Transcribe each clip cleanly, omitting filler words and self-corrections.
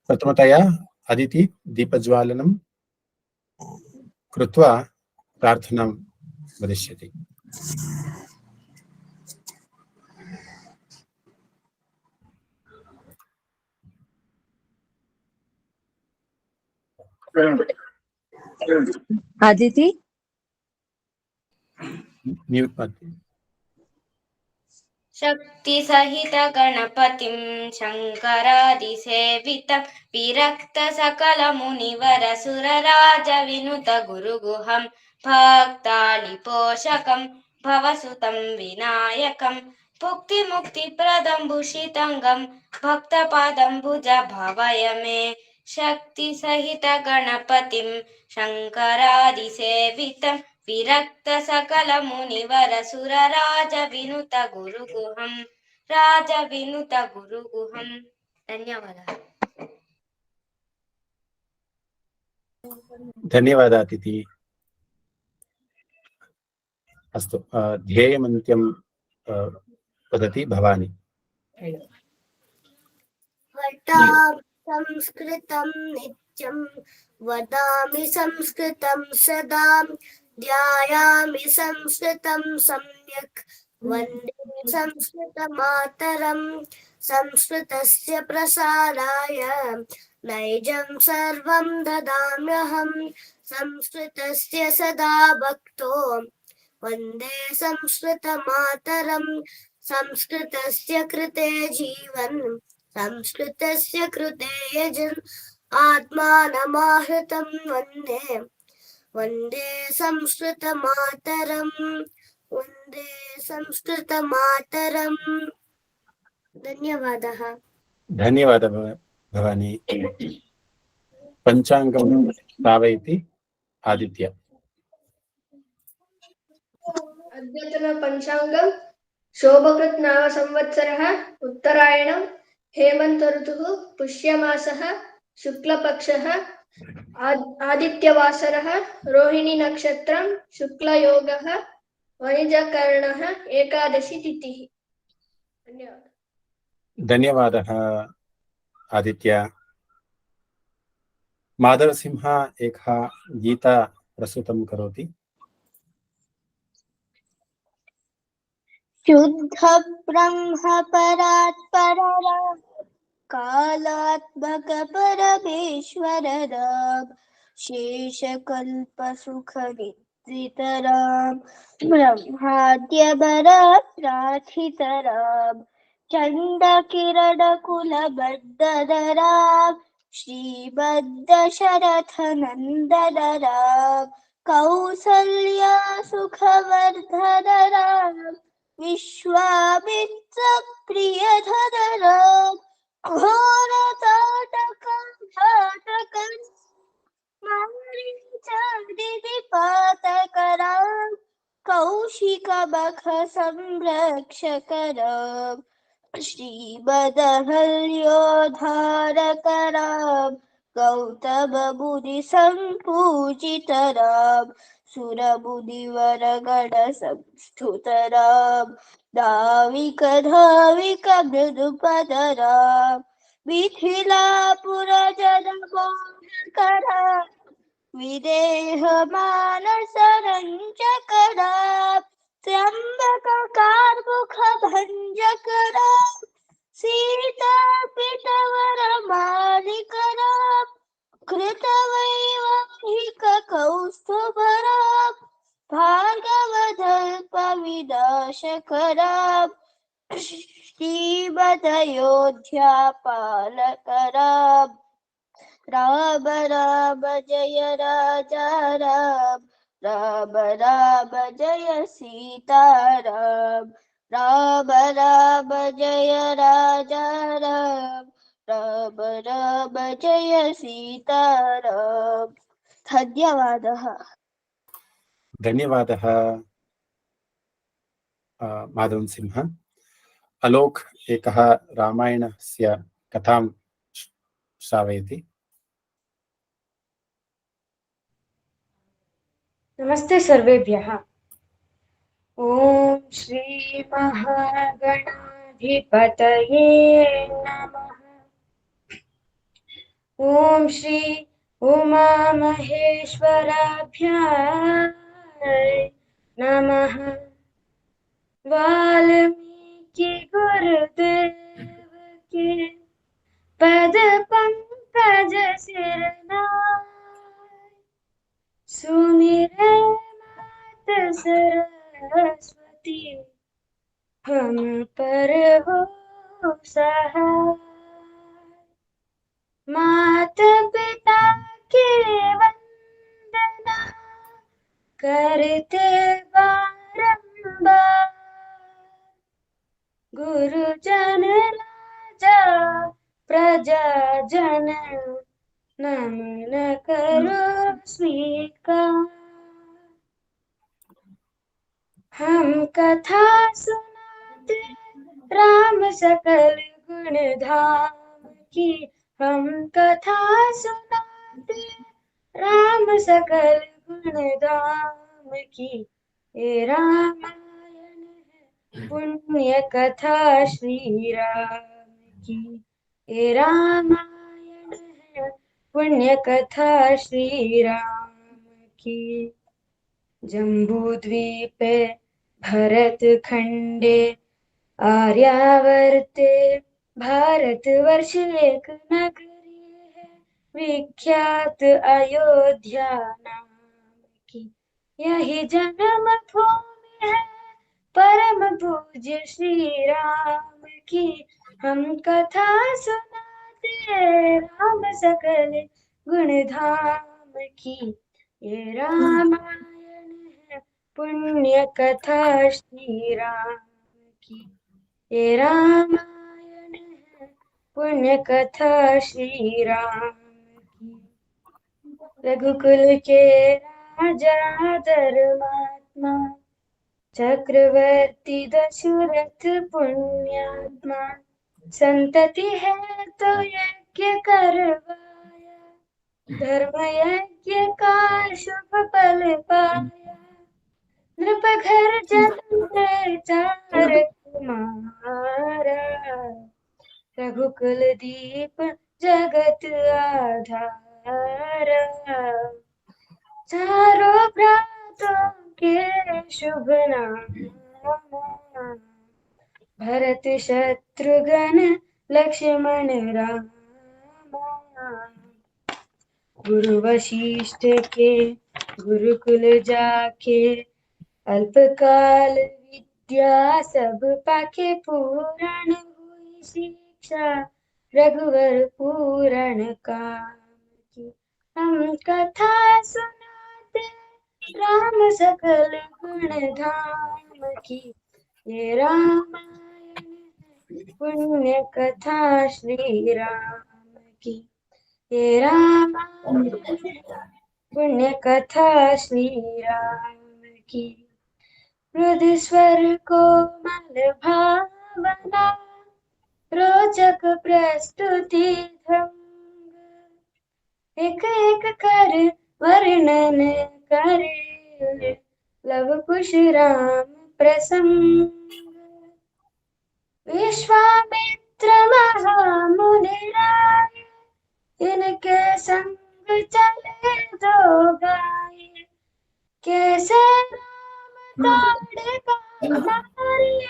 प्रथमतया अदिति दीपज्वालनं कृत्वा प्रार्थनां वदिष्यति। अदिति म्यूट् मध्ये। शक्ति सहित गणपतिं शङ्करादिसेवितं विरक्त सकल मुनिवर सुरराज विनुत गुरुगुहं भक्तालिपोषकं भवसुतं विनायकं भुक्तिमुक्तिप्रदं भूषितङ्गं भक्तपादम्बुज भावय मे। शक्ति सहित गणपतिं शङ्करादिसेवितं विरक्त सकल मुनिवर सुरराज विनुत गुरुगुहं राज विनुत गुरुगुहं। धन्यवादः। धन्यवादः अतिथि। अस्तु, ध्येयमन्त्यं वदति भवानी। संस्कृतं नित्यं वदामि संस्कृतं सदा ध्यायामि संस्कृतं सम्यक् वन्दे संस्कृतमातरं संस्कृतस्य प्रसाराय नैजं सर्वं ददाम्यहं संस्कृतस्य सदा भक्तो वन्दे संस्कृतमातरं संस्कृतस्य कृते जीवन् संस्कृतस्य कृते यजन् आत्मानमाहृतं वन्दे वन्दे संस्कृतमातरं वन्दे संस्कृतमातरं। धन्यवादः। धन्यवादः भवानी। पञ्चाङ्गं श्रावयति आदित्य। अद्यतन पञ्चाङ्गं शोभकृत् नाम संवत्सरः उत्तरायणं हेमन्त ऋतुः पुष्यमासः शुक्लपक्षः आदित्यवासरः रोहिणी नक्षत्रं शुक्लयोगः वणिजकरणः एकादशी तिथिः। धन्यवादः। धन्यवादः आदित्य। माधवसिंह एकः गीता प्रस्तुतं करोति। शुद्ध ब्रह्म परात् परराम् कालात्मक परमेश्वर राम शेषकल्प सुख निद्रितराम ब्रह्माद्य भरत् प्रार्थितराम चण्ड किरण कुल बद्धराम श्रीमद्दशरथ नन्दन राम कौसल्या सुखवर्धन राम विश्वामित्र प्रियधर राम घोरताटक घातक मारीचादिपातक राम कौशिक बख संरक्षक राम श्रीमदहल्योद्धारक राम गौतम मुनि संपूजित राम सुरमुनिवर गण संस्तुत राम धाविक धाविक मृदुपद राम मिथिलापुर जन मोहक राम विदेह मानस रंजक राम त्र्यंबक कार्मुक भंजक राम सीता पितवर मालिक राम कृतवैवाहिक कौस्तुभ राम भार्गवदल्प विनाशक राम श्रीमदयोध्या पालक राम राम राम जय राजा राम राम राम जय सीता राम राम राम जय राजा राम राम राम जय सीता राम। धन्यवादः। धन्यवादः माधवन सिंह। अलोक एकः रामायणस्य कथां श्रावयति। नमस्ते सर्वेभ्यः। ओम श्री महागणाधिपतये नमः। ॐ श्री उमा महेश्वराभ्याय नमः। वाल्मीकि गुरुदेव के पद पंकज सिरनाय, सुमिरे मात सरस्वती हम पर हो सहाय। मात पिता की वंदना करते बारंबार, गुरुजन राजा प्रजाजन नमन करो स्वीकार। हम कथा सुनाते राम सकल गुण धाम की, हम कथा सुनाते राम सकल गुण धाम की। ये रामायण है पुण्य कथा श्री राम की, ये रामायण है पुण्य कथा श्री राम की। जम्बूद्वीपे भरत खंडे आर्यावर्ते भारतवर्ष एक नगरी है, विख्यात अयोध्या नाम की। यही जन्म भूमि है परम पूज्य श्री राम की। हम कथा सुनाते राम सकल गुण धाम की, ये रामायण है पुण्य कथा श्री राम की, ये रामायण है पुण्य कथा श्री राम की। रघुकुल के राजा धर्मात्मा, चक्रवर्ती दशरथ पुण्यात्मा, संतति है तो यज्ञ करवाया, धर्म यज्ञ का शुभ फल पाया। नृप घर जन्मे चार कुमारा, रघुकुल दीप जगत आधारा। चारों भ्रातों के शुभ नाम, भरत शत्रुघ्न लक्ष्मण राम। गुरु वशिष्ठ के गुरुकुल जाके, अल्पकाल विद्या सब पाके। पूर्ण हुई शिक्षा रघुवर पूर्ण काम की। हम कथा सुनाते राम सकल गुण धाम की, ये रामायण है पुण्य कथा श्री राम की, ये रामायण है पुण्य कथा श्री राम की। मृदु स्वर कोमल भावना, रोचक प्रस्तुति ढंग, एक एक कर वर्णन करे लव कुश राम प्रसंग। विश्वामित्र महामुनि राय, इनके संग चले दो गाय। कैसे राम ताड़े मारे,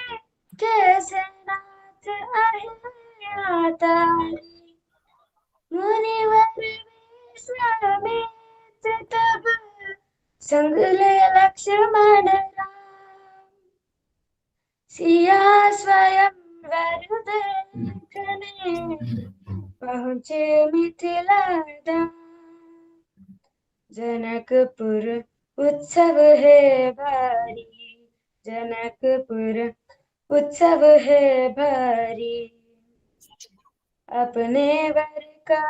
कैसे नाथ अहिल्या तारी। मुनिवर विश्वामित्र तब, संग ले लक्ष्मण राम। सिया स्वयं वर देखने, पहुँचे मिथिला धाम। जनकपुर उत्सव है भारी, जनकपुर उत्सव है भारी। अपने वर का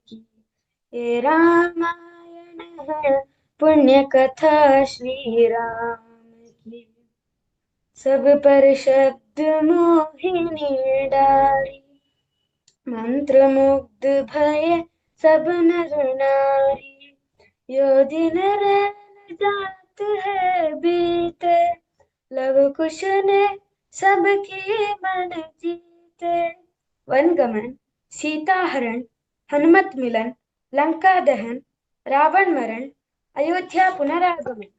की। ये रामायण है पुण्य कथा श्री राम की। सब पर शब्द मोहिनी डारी, मंत्र मुग्ध भये सब नर नारी। यो दिन रैन जात है बीते, लव कुश ने सबकी मन जीते। वनगमन, सीता हरण, हनुमत मिलन, लंका दहन, रावण मरण, अयोध्या पुनरागमन।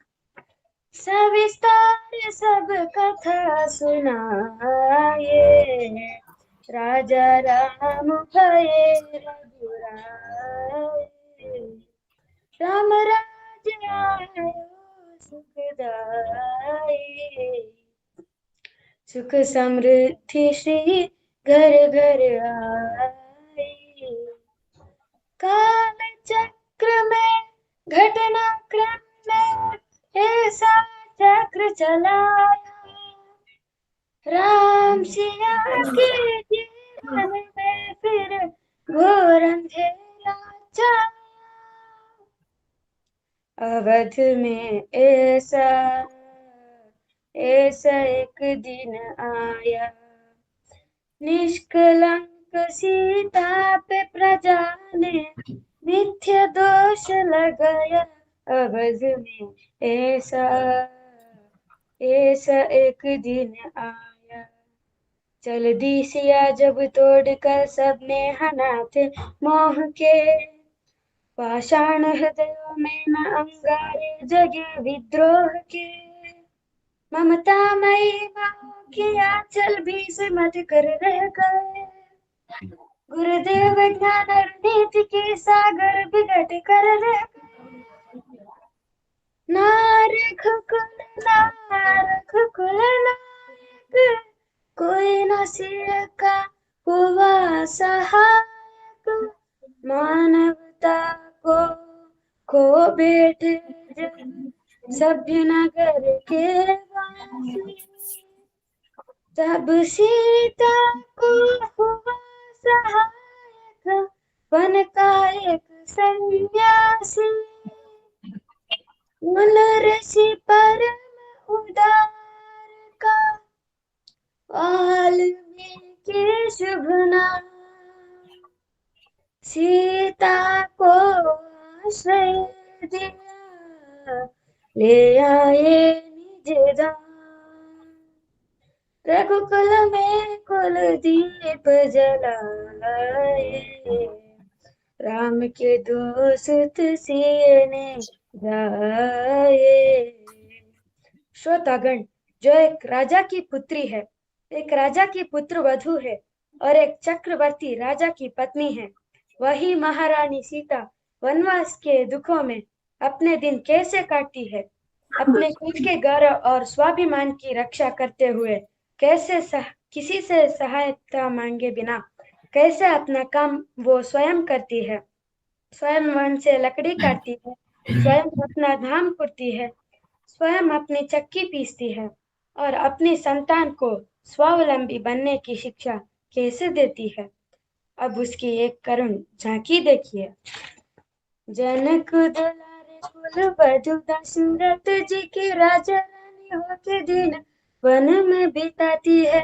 सविस्तार सब कथा सुनाए, राजा राम भये रघुराए। राम राज्य आयो सुखदाई, सुख समृद्धि श्री घर घर आई। काल चक्र में घटना क्रम में ऐसा चक्र चलाया, राम सिया के जीवन में फिर घोर अंधेरा छाया। अवध में ऐसा एक दिन आया, निष्कलंक सीता पे प्रजा ने मिथ्या दोष लगाया। अवध में ऐसा एक दिन आया, चल दी सिया जब तोड़कर सबने हनाथे मोह के। पाषाण हृदयों में न अंगारे जगे विद्रोह के। ममता मई माओ की आंचल भी से मत कर रह गए। गुरुदेव ज्ञान और नीति के सागर बिगट कर रह गए। नारख कुल नायक, कोई न सिर का हुआ सहायक। मानवता को बैठे जब सभ्य नगर के वासी। तब सीता को हुआ सहायक वन का एक सन्यासी। उन ऋषि परम उदार का वाल्मीकि शुभ नाम। सीता को आश्रय दिया, ले आए निज धाम। रघुकुल में कुल दीप जलाए, राम के दोस्त सीने जाए। श्रोतागण, जो एक राजा की पुत्री है, एक राजा की पुत्र वधू है और एक चक्रवर्ती राजा की पत्नी है, वही महारानी सीता वनवास के दुखों में अपने दिन कैसे काटती है, अपने खुद के गौरव और स्वाभिमान की रक्षा करते हुए कैसे किसी से सहायता मांगे बिना कैसे अपना काम वो स्वयं करती है। स्वयं वन से लकड़ी काटती है, स्वयं अपना धाम कुटती है, स्वयं अपनी चक्की पीसती है और अपनी संतान को स्वावलंबी बनने की शिक्षा कैसे देती है। अब उसकी एक करुण झांकी देखिए। जनक दुलारे कुल वधू दशरथ जी की राजा रानी होके दिन वन में बिताती है।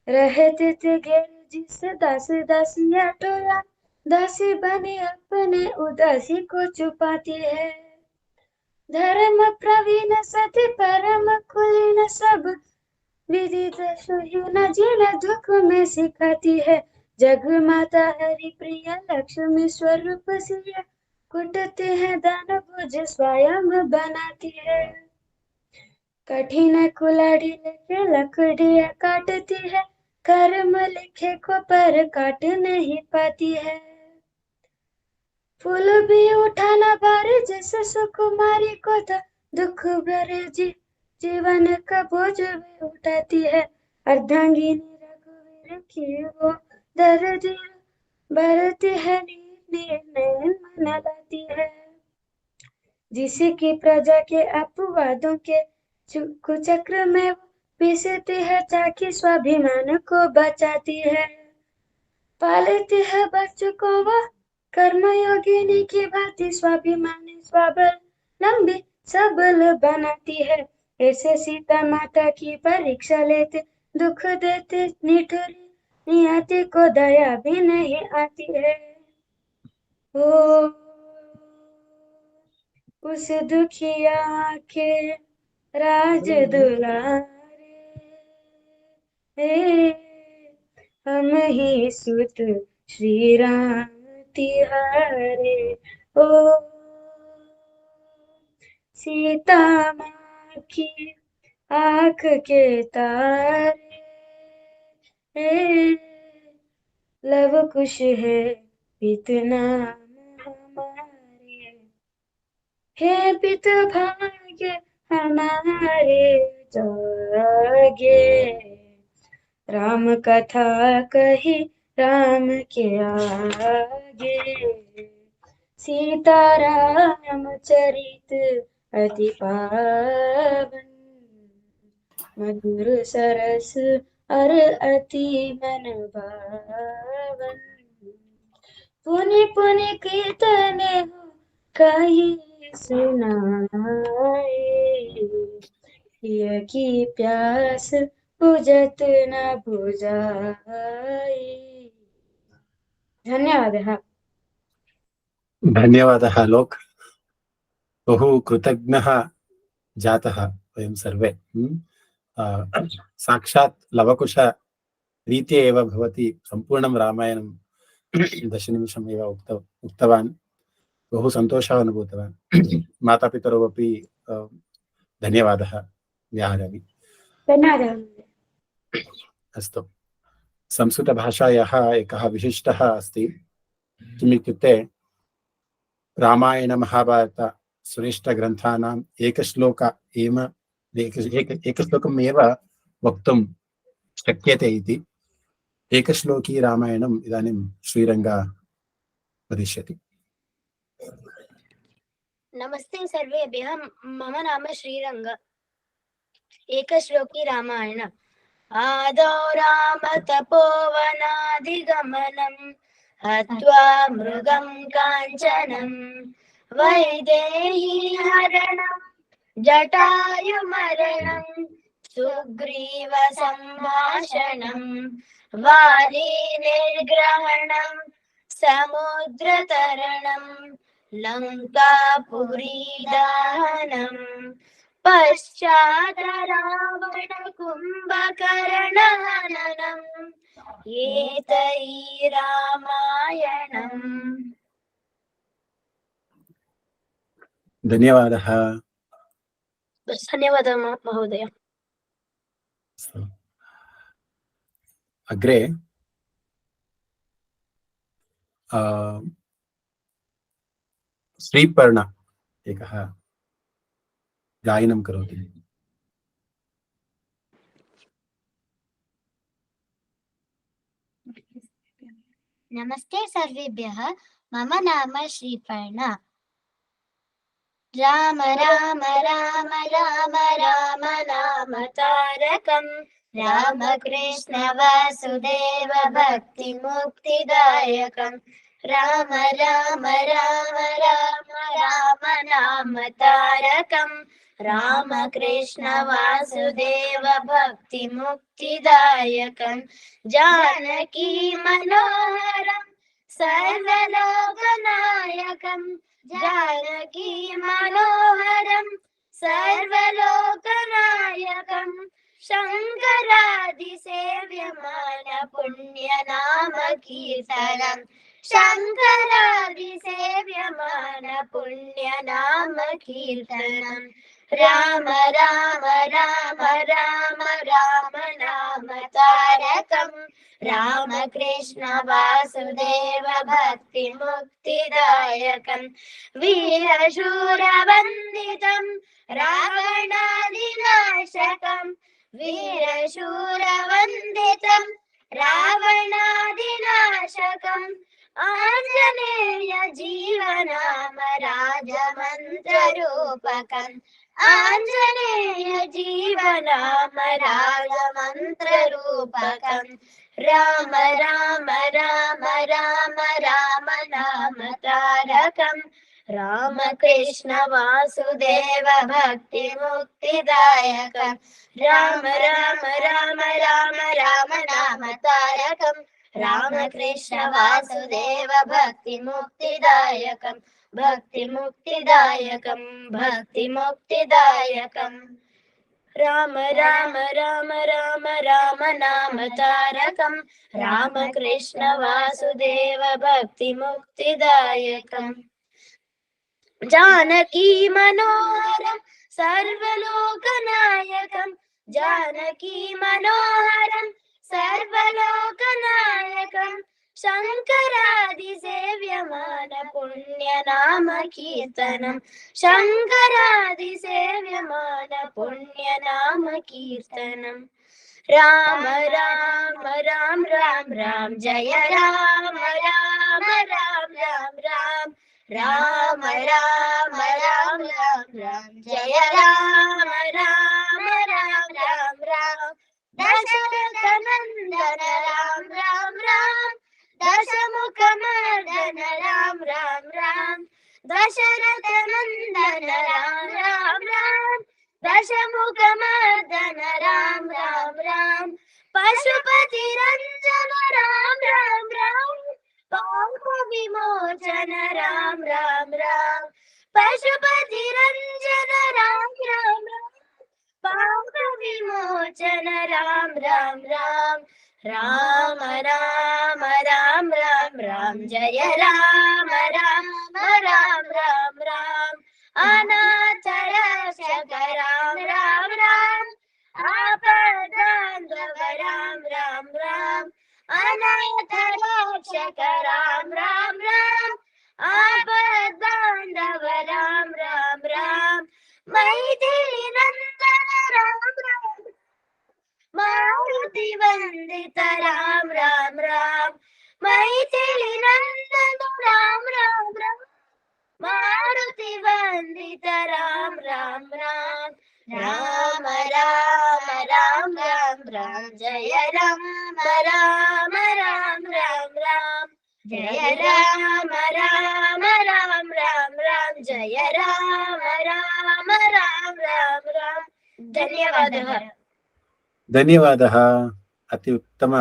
रहते थे गैर जिस दास दासिया टोया, दासी बने अपने उदासी को छुपाती है। धर्म प्रवीण सती परम कुलीन सब, विदित सुहीन जिन दुख में सिखाती है। जग माता हरि प्रिय लक्ष्मी स्वरूप सिया, कुटते हैं दान भुज स्वयं बनाती है। कठिन कुल्हाड़ी लेके लकड़ियां काटती है, कर्म लिखे को पर काट नहीं पाती है। फूल भी उठाना भारी जैसे सुकुमारी को तो दुख भरे जीवन का बोझ भी उठाती है। अर्धांगिनी रघुवीर की वो दर्द भरती है, निर्णय मन लाती है। जिसी की प्रजा के अपवादों के कुचक्र में पीसती है, ताकि स्वाभिमान को बचाती है। पालती है बच्चों को वो कर्मयोगिनी की भांति स्वाभिमानी स्वावलंबी सबल बनाती है। ऐसे सीता माता की परीक्षा लेते, दुख देते निठुर नियति को दया भी नहीं आती है। ओ उस दुखिया के राज दुलारे, हम ही सुत श्री राम तिहारे। ओ सीता माँ की आँख के तारे, लव कुश है पित नाम हमारे। हे पित भाग्य हमारे जागे, राम कथा कही राम के आगे। सीताराम चरित अति पावन, मधुर सरस अर अति मन भावन। पुनि पुनि कीर्तने हो कही सुनाए, पिय की प्यास बुझत न बुझाए। धन्यवादः। धन्यवादः आलोक। बहु कृतज्ञः जातः वयं सर्वे। साक्षात् लवकुश रीत्या एव भवति सम्पूर्णं रामायणं 10 निमिषम् एव उक्तवान्। बहु सन्तोषः अनुभूतवान्। मातापितरौ अपि धन्यवादः व्याहरामि। धन्यवादः। अस्तु, संस्कृतभाषायाः एकः विशिष्टः अस्ति। किमित्युक्ते रामायणमहाभारत श्रेष्ठग्रन्थानाम् एकश्लोकम् एव वक्तुं शक्यते इति। एकश्लोकी रामायणम् इदानीं श्रीरङ्गा वदिष्यति। नमस्ते सर्वेभ्यः, मम नाम श्रीरङ्ग। एकश्लोकी रामायण। आदौ राम तपोवनाधिगमनं, हत्वा मृगं काञ्चनं, वैदेही हरणं जटायुमरणं, सुग्रीव सम्भाषणं, वाली निर्ग्रहणं, समुद्रतरणं, लङ्कापुरी दहनं, पश्चात् रावण कुम्भकर्णहननम्, एतैः रामायणम्। धन्यवादः। धन्यवादः महोदय। अग्रे श्रीपर्ण एकः गायनं करोति। नमस्ते सर्वेभ्यः, मम नाम श्रीपर्ण। राम राम राम राम राम नाम तारकं, रामकृष्ण वासुदेव भक्ति मुक्तिदायकं। राम राम राम राम राम नाम तारकं, रामकृष्ण वासुदेव भक्ति मुक्तिदायकं। जानकी मनोहरं सर्वलोकनायकं, जानकी मनोहरं सर्वलोकनायकं। शङ्करादिसेव्यमान पुण्यनाम कीर्तनं, शङ्करादिसेव्यमान पुण्यनाम कीर्तनं। राम राम राम राम राम नाम तारकं, रामकृष्ण वासुदेव भक्ति मुक्तिदायकं। वीरशूरवन्दितं रावणादिनाशकं, वीरशूरवन्दितं रावणादिनाशकं। आञ्जनेय जीवनाम राजमन्त्ररूपकं, आञ्जनेय जीवनाम राजमन्त्ररूपकम् राम राम राम राम राम नाम तारकम् रामकृष्ण वासुदेव भक्ति मुक्तिदायकम् राम राम राम राम राम नाम तारकम् रामकृष्ण वासुदेव भक्ति मुक्तिदायकम् भक्ति मुक्तिदायकम् भक्ति मुक्तिदायकम् राम राम राम राम राम नाम तारकम् रामकृष्ण वासुदेव भक्ति मुक्तिदायकम् जानकी मनोहरं सर्वलोकनायकं जानकी मनोहरं सर्वलोकनायकं शङ्करादिसेव्यमान पुण्यनाम कीर्तनं शङ्करादिसेव्यमान पुण्यनाम कीर्तनं राम राम राम राम राम जय राम राम राम राम राम राम राम राम राम राम जय राम राम राम राम राम दशरथ नंदन राम राम राम दशमुख मर्दन राम राम राम दशरथ नंदन राम राम राम दशमुख मर्दन राम राम राम पशुपति रंजन राम राम राम पाप विमोचन राम राम राम पशुपति रंजन राम राम राम पाप विमोचन राम राम राम राम राम राम राम राम जय राम राम राम राम राम अनाथ रक्षक राम राम राम आपदान्धव राम राम राम अनाथ रक्षक राम राम राम आपदान्धव राम राम राम मैथिली नंदन राम राम मारुति वंदित राम राम राम मैथिली नंदन राम राम राम मारुति वंदित राम राम राम राम राम राम राम राम जय राम राम राम राम राम जय राम राम राम राम राम जय राम राम राम राम राम धन्यवादः धन्यवादः। अति उत्तम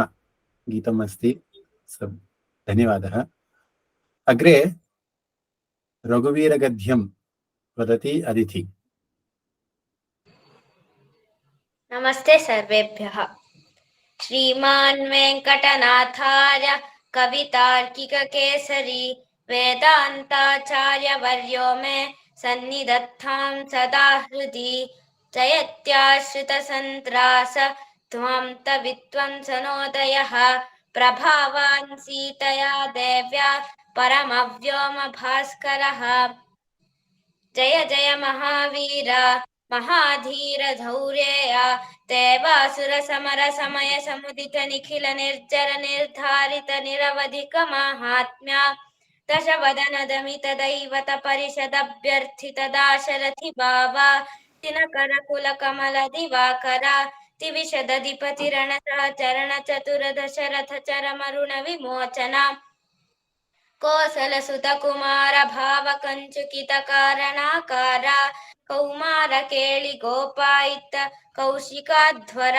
गीतम् अस्ति। धन्यवादः। अग्रे रघुवीरगद्यं वदति अदिति। नमस्ते सर्वेभ्यः। श्रीमान् वेङ्कटनाथार्य कवितार्किककेसरी वेदान्ताचार्यवर्यो मे सन्निधत्तां सदा हृदि जयत्याश्रितसन्त्रास ध्वान्तविध्वंसनोदयः प्रभावान् सीतया देव्या परमव्योमभास्करः जय जय महावीर महाधीर धौर्येय देवासुर समर समय समुदित निखिल निर्जर निर्धारित निरवधिक माहात्म्य दशवदन दमित दैवत परिषद अभ्यर्थित दाशरथि बावा दिनकर कुल कमल दिवाकर तिविशद अधिपति रण चरण चतुर दशरथ चरमरुण विमोचना कोसल सुत कुमार भाव कंचुकित कारणाकार कौमार केळि गोपायित कौशिकाध्वर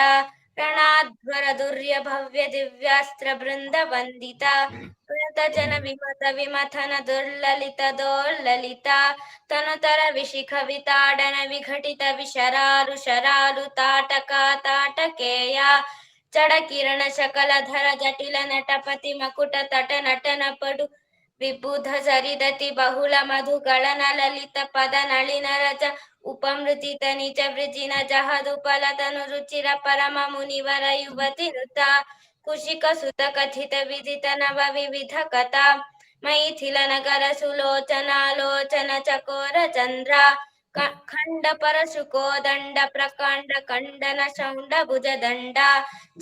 ರಣಾಧ್ವರ ದುರ್ಯ ಭವ್ಯ ದಿವ್ಯಾಸ್ತ್ರ ಬೃಂದ ವಂದಿತ ಪ್ರಣತ ಜನ ವಿಮತ ವಿಮಥನ ದುರ್ಲಲಿತ ದೋರ್ಲಲಿತ ತನುತರ ವಿಶಿಖ ವಿತಾಡನ ವಿಘಟಿತ ವಿಶರಾರು ಶರಾರು ತಾಟಕ ತಾಟಕೇಯ ಚಡಕಿರಣ ಶಕಲಧರ ಜಟಿಲ ನಟಪತಿ ಮಕುಟ ತಟ ನಟನ ಪಡು ವಿಬುಧ ಸರಿದತಿ ಬಹುಳ ಮಧುಗಳನ ಲಲಿತ ಪದ ನಳಿನ ರಜ ಉಪಮೃತಿತ ನಿಜ ವೃಜಿನ ಜಹದುಪಲತನು ರುಚಿರ ಪರಮ ಮುನಿವರ ಯುವತಿ ನೃತ ಕುಶಿಕ ಸುತ ಕಥಿತ ವಿದಿತ ನವ ವಿವಿಧ ಕಥಾ ಮೈಥಿಲ ನಗರ ಸುಲೋಚನಾಲೋಚನ ಚಕೋರ ಚಂದ್ರ ಖಂಡ ಪರಶುಕೋ ದಂಡ ಪ್ರಕಾಂಡ ಖಂಡನ ಶೌಂಡ ಭುಜ ದಂಡ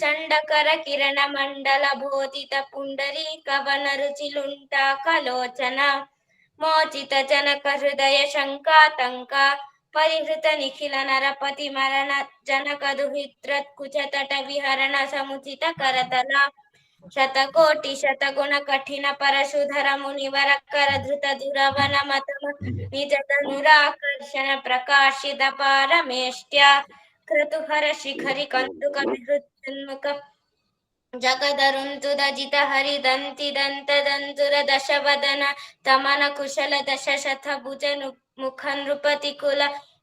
ಚಂಡಕರ ಕಿರಣ ಮಂಡಲ ಬೋಧಿತ ಪುಂಡರೀ ಕವನ ರುಚಿಲುಂಟ ಕಲೋಚನ ಮೋಚಿತ ಜನಕ ಹೃದಯ ಶಂಕಾತಂಕ परिहृत निखिल नरपति मरण जनक दुहितृत् कुच तट विहरण समुचित करतला शतकोटि शतगुण कठिन परशुधर मुनिवर कर धृत दुरवन मतम निज धनुराकर्षण प्रकाशित पारमेष्ट्या क्रतुहर शिखरि कन्दुक विहृत जन्मुख जगदरुन्तुदजित हरिदन्ति दन्तदन्तुर दशवदन तमन कुशल दशशत भुज मुख नृपति कुल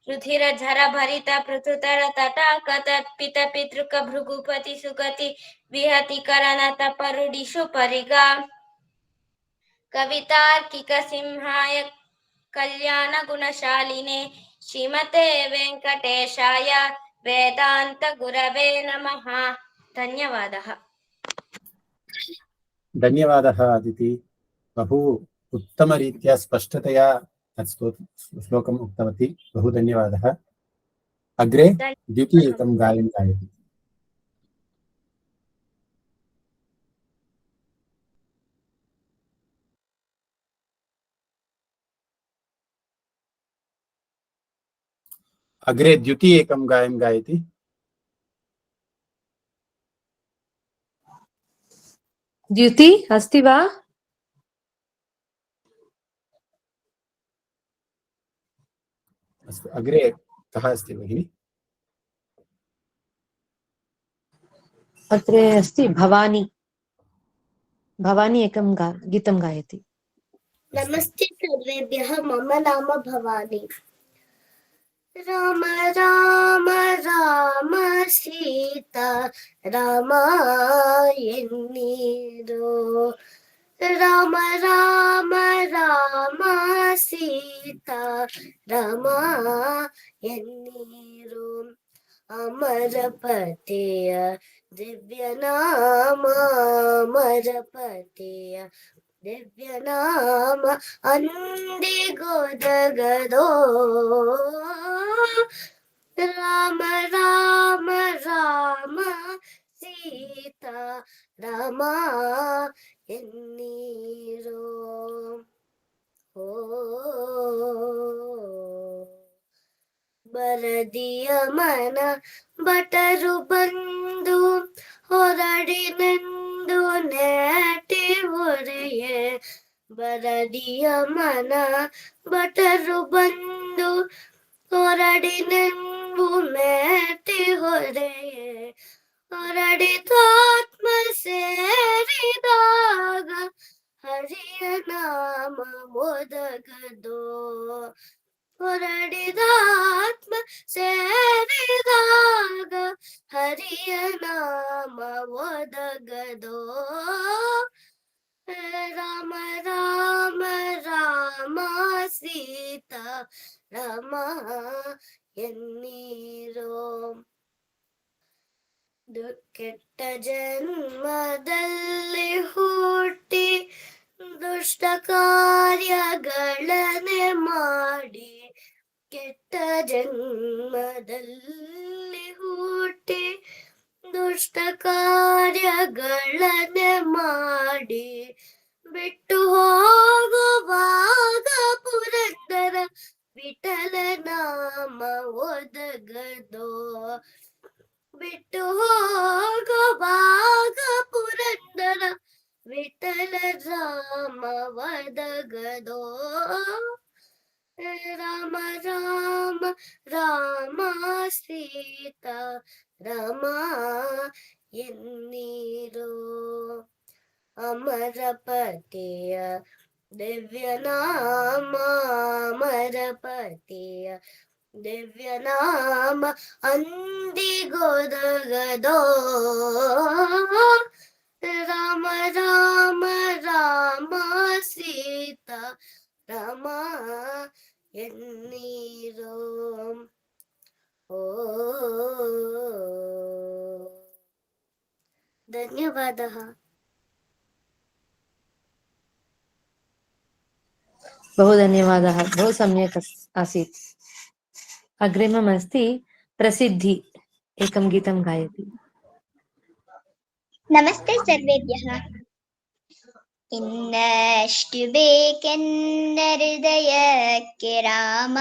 रुधिर झर भरित पृथुतर तटाकत पित पितृक भृगुपति सुगति विहति करन तपरुडिषु परिगा कवितार्किक सिंहाय कल्याण गुणशालिने श्रीमते वेंकटेशाय वेदांत गुरवे नमः। धन्यवादः। धन्यवादः अदिति। बहु उत्तमरीत्या स्पष्टतया तत् श्लोकम् उक्तवती। बहु धन्यवादः। अग्रे द्युति एकं गायनं गायति। अग्रे द्युति एकं गायनं गायति। द्युति अस्ति वा? अस्तु, अग्रे कः अस्ति भगिनि? अत्र अस्ति भवानी। भवानी एकं गीतं गायति। नमस्ते सर्वेभ्यः, मम नाम भवानी। राम राम राम सीता रामायणीरो राम राम राम सीता रामायणीरो अमरपतेय दिव्य नाम अमरपतेय दिव्य नाम अंदिगोदगदो राम राम राम सीता रामा एन्नीरो बरदिय मन बटरु बंदु ಹೊರಡಿನೆಂದು ನೆಟ್ಟಿ ಹೊರೆಯೇ ಬರದಿಯ ಮನ ಬಟರು ಬಂದು ಹೊರಡಿನೆಂಬು ನೆಟ್ಟಿ ಹೊರೆಯೇ ಹೊರಡಿತಾತ್ಮ ಸೇರಿದಾಗ ಹರಿಯ ನಾಮ ಒದಗದೋ ಹೊರಡಿದಾತ್ಮ ಸೇರಿದಾಗ ಹರಿಯ ನಾಮ ಒದಗದೋ ರಾಮ ರಾಮ ರಾಮ ಸೀತಾ ರಾಮ ಎನ್ನೀರೋ ಕೆಟ್ಟ ಜನ್ಮದಲ್ಲಿ ಹುಟ್ಟಿ ದುಷ್ಟ ಕಾರ್ಯಗಳನ್ನೇ ಮಾಡಿ ಕೆಟ್ಟ ಜನ್ಮದಲ್ಲಿ ಹುಟ್ಟಿ ದುಷ್ಟ ಕಾರ್ಯಗಳನ್ನೇ ಮಾಡಿ ಬಿಟ್ಟು ಹೋಗುವಾಗ ಪುರಂದರ ವಿಠಲ ನಾಮ ಒದಗದೋ ಬಿಟ್ಟು ಹೋಗುವಾಗ ಪುರಂದರ ವಿಠಲ ರಾಮ ಒದಗದೋ ರಾಮ ರಾಮ ರಾಮ ಸೀತಾ ರಾಮ ಎನ್ನೀರೋ ಅಮರಪತಿಯ ದಿವ್ಯ ನಾಮ ಅಮರಪತಿಯ ದಿವ್ಯ ನಾಮ ಅಂದಿಗೊದಗದೋ ರಾಮ ರಾಮ ರಾಮ ಸೀತಾ ರಾಮ ಎನ್ನೀರೋ ಧನ್ಯವಾದः। बहु धन्यवादः। बहु सम्यक् आसीत्। अग्रिममस्ति प्रसिद्धि एकं गीतं गायति। ನಮಸ್ತೆ ಸರ್ವೇಭ್ಯಃ ಇನ್ನಷ್ಟು ಬೇಕೆಂದ ಹೃದಯಕ್ಕೆ ರಾಮ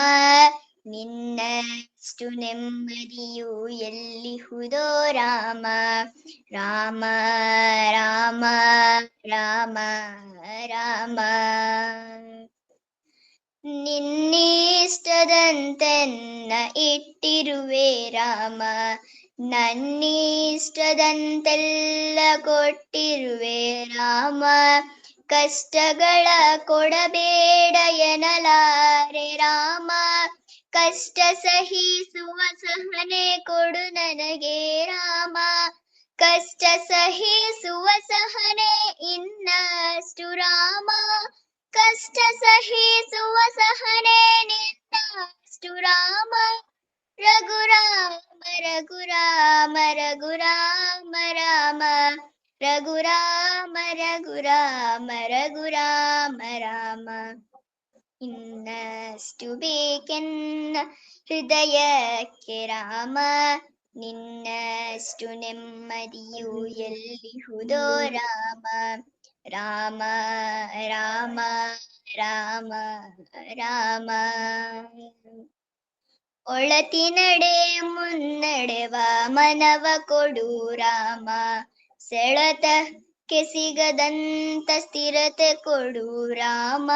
ನಿನ್ನಷ್ಟು ನೆಮ್ಮದಿಯು ಎಲ್ಲಿಹುದೋ ರಾಮ. ರಾಮ ರಾಮ ರಾಮ ರಾಮ. ನಿನ್ನಿಷ್ಟದಂತೆನ್ನ ಇಟ್ಟಿರುವೆ ರಾಮ. ನನ್ನಿಷ್ಟದಂತೆಲ್ಲ ಕೊಟ್ಟಿರುವೆ ರಾಮ. ಕಷ್ಟಗಳ ಕೊಡಬೇಡ ಎನ್ನಲಾರೆ ರಾಮ. ಕಷ್ಟ ಸಹಿಸುವ ಸಹನೆ ಕೊಡು ನನಗೆ ರಾಮ. ಕಷ್ಟ ಸಹಿಸುವ ಸಹನೆ ಇನ್ನಷ್ಟು ರಾಮ. ಕಷ್ಟ ಸಹಿಸುವ ಸಹನೆ ನಿನ್ನಷ್ಟು ರಾಮ. ರಘುರಾಮ ರಘುರಾಮ ರಘುರಾಮ ರಾಮ. ರಘುರಾಮ ರಘುರಾಮ ರಘುರಾಮ ರಾಮ. ಇನ್ನಷ್ಟು ಬೇಕೆನ್ನ ಹೃದಯಕ್ಕೆ ರಾಮ. ನಿನ್ನಷ್ಟು ನೆಮ್ಮದಿಯು ಎಲ್ಲಿಹುದೋ ರಾಮ. ರಾಮ ರಾಮ ರಾಮ ರಾಮ. ಒಳತಿನಡೆ ಮುನ್ನಡೆವ ಮನವ ಕೊಡು ರಾಮ. ಸೆಳೆತಕ್ಕೆ ಸಿಗದಂತ ಸ್ಥಿರತೆ ಕೊಡು ರಾಮ.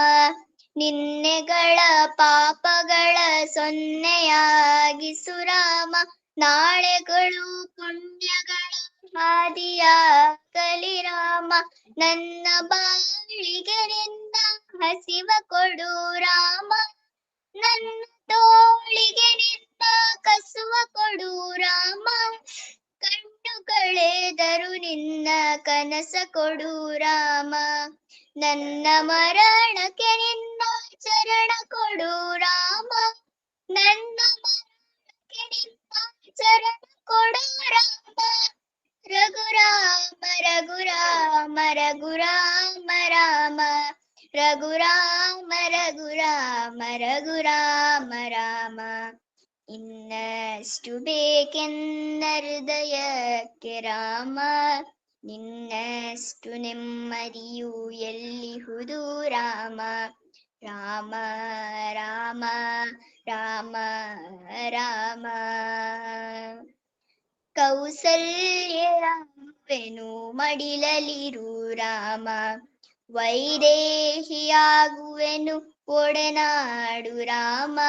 ನಿನ್ನೆಗಳ ಪಾಪಗಳ ಸೊನ್ನೆಯಾಗಿಸು ರಾಮ. ನಾಳೆಗಳು ಪುಣ್ಯಗಳ ಹಾದಿಯಾಗಲಿ ರಾಮ. ನನ್ನ ಬಾಳಿಗೆ ನಿನ್ನ ಹಸಿವ ಕೊಡು ರಾಮ. ನನ್ನ ತೋಳಿಗೆ ನಿನ್ನ ಕಸುವ ಕೊಡು ರಾಮ. ಕಣ್ಣು ಕಳೆದರು ನಿನ್ನ ಕನಸ ಕೊಡು ರಾಮ. ನನ್ನ ಮರಣಕ್ಕೆ ನಿನ್ನ ಚರಣ ಕೊಡು ರಾಮ. ನನ್ನ ಮರಣಕ್ಕೆ ನಿನ್ನ ಚರಣ ಕೊಡು ರಾಮ. ರಘುರಾಮ ರಘುರಾಮ ರಘುರಾಮ ರಾಮ. ರಘುರಾಮ ರಘುರಾಮ ರಘುರಾಮ ರಾಮ. ಇನ್ನಷ್ಟು ಬೇಕೆನ್ನ ಹೃದಯಕ್ಕೆ ರಾಮ. ನಿನ್ನಷ್ಟು ನೆಮ್ಮದಿಯು ಎಲ್ಲಿಹುದು ರಾಮ. ರಾಮ ರಾಮ ರಾಮ ರಾಮ. ಕೌಸಲ್ಯರಾಮವೆನು ಮಡಿಲಲಿರು ರಾಮ. ವೈದೇಹಿಯಾಗುವೆನು ಒಡನಾಡು ರಾಮ.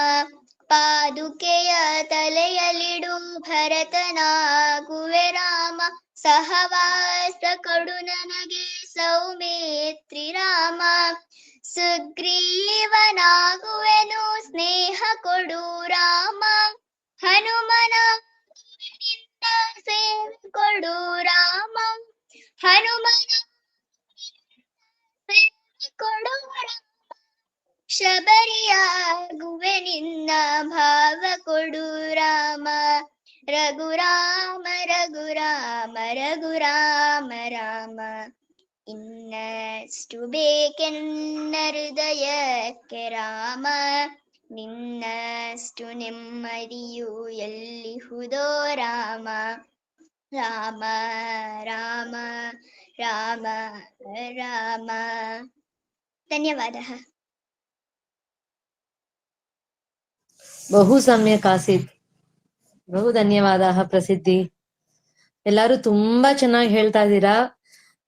ಪಾದುಕೆಯ ತಲೆಯಲಿಡು ಭರತನಾಗುವೆ ರಾಮ. ಸಹವಾಸ ಕೊಡು ನನಗೆ ಸೌಮಿತ್ರಿ ರಾಮ. ಸುಗ್ರೀವನಾಗುವೆನು ಸ್ನೇಹ ಕೊಡು ರಾಮ. ಹನುಮನ ಸೇವೆ ಕೊಡು ರಾಮ. ಹನುಮನ ಸೇವೆ ಕೊಡು ರಾಮ. ಶಬರಿಯಾಗುವೆ ನಿನ್ನ ಭಾವ ಕೊಡು ರಾಮ. ರಘುರಾಮ ರಘುರಾಮ ರಘುರಾಮ ರಾಮ. ಇನ್ನಷ್ಟು ಬೇಕೆನ್ನ ಹೃದಯಕ್ಕೆ ರಾಮ. ನಿನ್ನಷ್ಟು ನೆಮ್ಮದಿಯು ಎಲ್ಲಿಹುದೋ ರಾಮ. ರಾಮ ರಾಮ ರಾಮ ರಾಮ. ಧನ್ಯವಾದः. ಬಹು ಸಮ್ಯಕ್ ಆಸೀತ್. ಬಹು ಧನ್ಯವಾದ ಪ್ರಸಿದ್ಧಿ. ಎಲ್ಲಾರು ತುಂಬಾ ಚೆನ್ನಾಗಿ ಹೇಳ್ತಾ ಇದ್ದೀರಾ.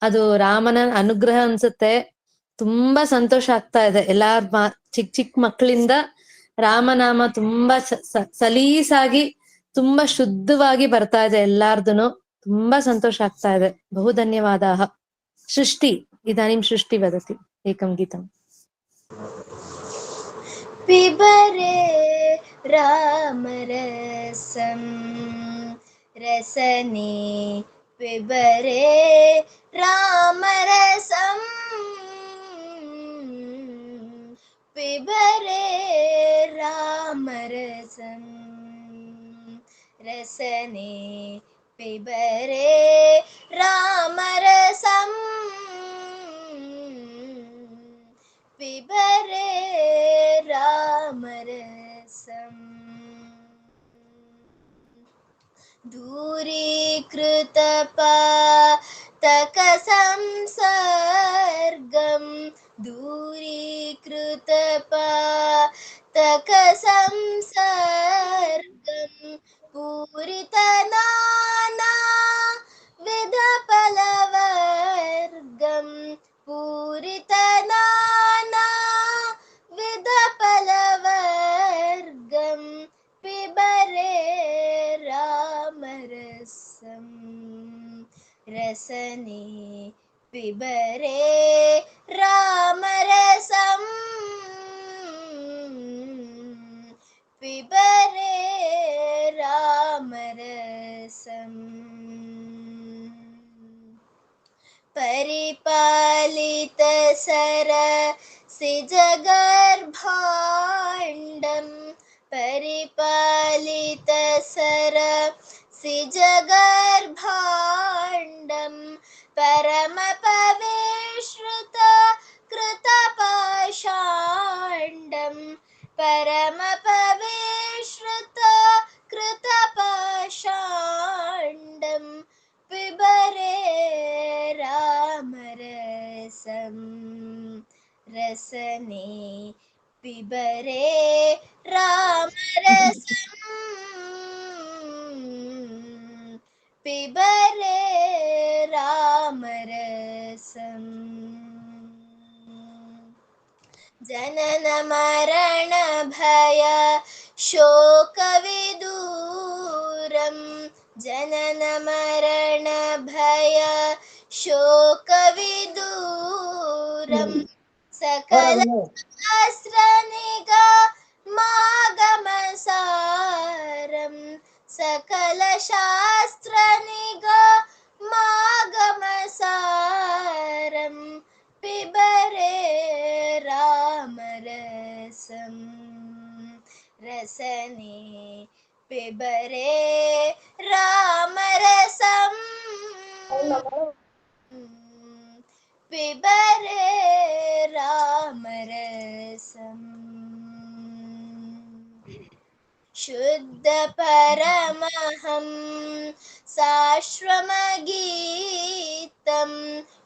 ಅದು ರಾಮನ ಅನುಗ್ರಹ ಅನ್ಸುತ್ತೆ. ತುಂಬಾ ಸಂತೋಷ ಆಗ್ತಾ ಇದೆ. ಎಲ್ಲಾರ ಚಿಕ್ಕ ಚಿಕ್ಕ ಮಕ್ಕಳಿಂದ ರಾಮನಾಮ ತುಂಬಾ ಸಲೀಸಾಗಿ ತುಂಬಾ ಶುದ್ಧವಾಗಿ ಬರ್ತಾ ಇದೆ ಎಲ್ಲಾರ್ದುನು. ತುಂಬಾ ಸಂತೋಷ ಆಗ್ತಾ ಇದೆ. ಬಹು ಧನ್ಯವಾದ. ಸೃಷ್ಟಿ ಇದಾನಿಂ ಸೃಷ್ಟಿ ವದತಿ ಏಕಂ ಗೀತಂ. पिबरे रामरसं रसने पिबरे रामरसं. पिबरे रामरसं रसने पिबरे रामरसं. पिबरे रामरसं. दूरीकृतपातक संसर्गं. दूरीकृतपातक तक संसर्गं पूरितनाना विध फलवर्गं पूरितनाना विध फलवर्गं पिबरे रामरसं रसने पिबरे रामरसं पिबरे रामरसम् परिपालित सरसिजगर्भाण्डं परिपालित सरसिजगर्भाण्डं परमपविश्रुत कृतपाषाण्डं परमपविश्रुत कृतपाषाण्डं पिबरे रामरसं रसने पिबरे रामरसं पिबरे रामरसम् जनन मरण भय शोक विदूरं जनन मरण भय शोक विदूरं सकल शास्त्रनिगमागमसारं सकल शास्त्रनिगमागमसारं पिबरे रामरसं रसने पिबरे रामरसं पिबरे रामरसम् शुद्ध परमहं साश्रमगीतं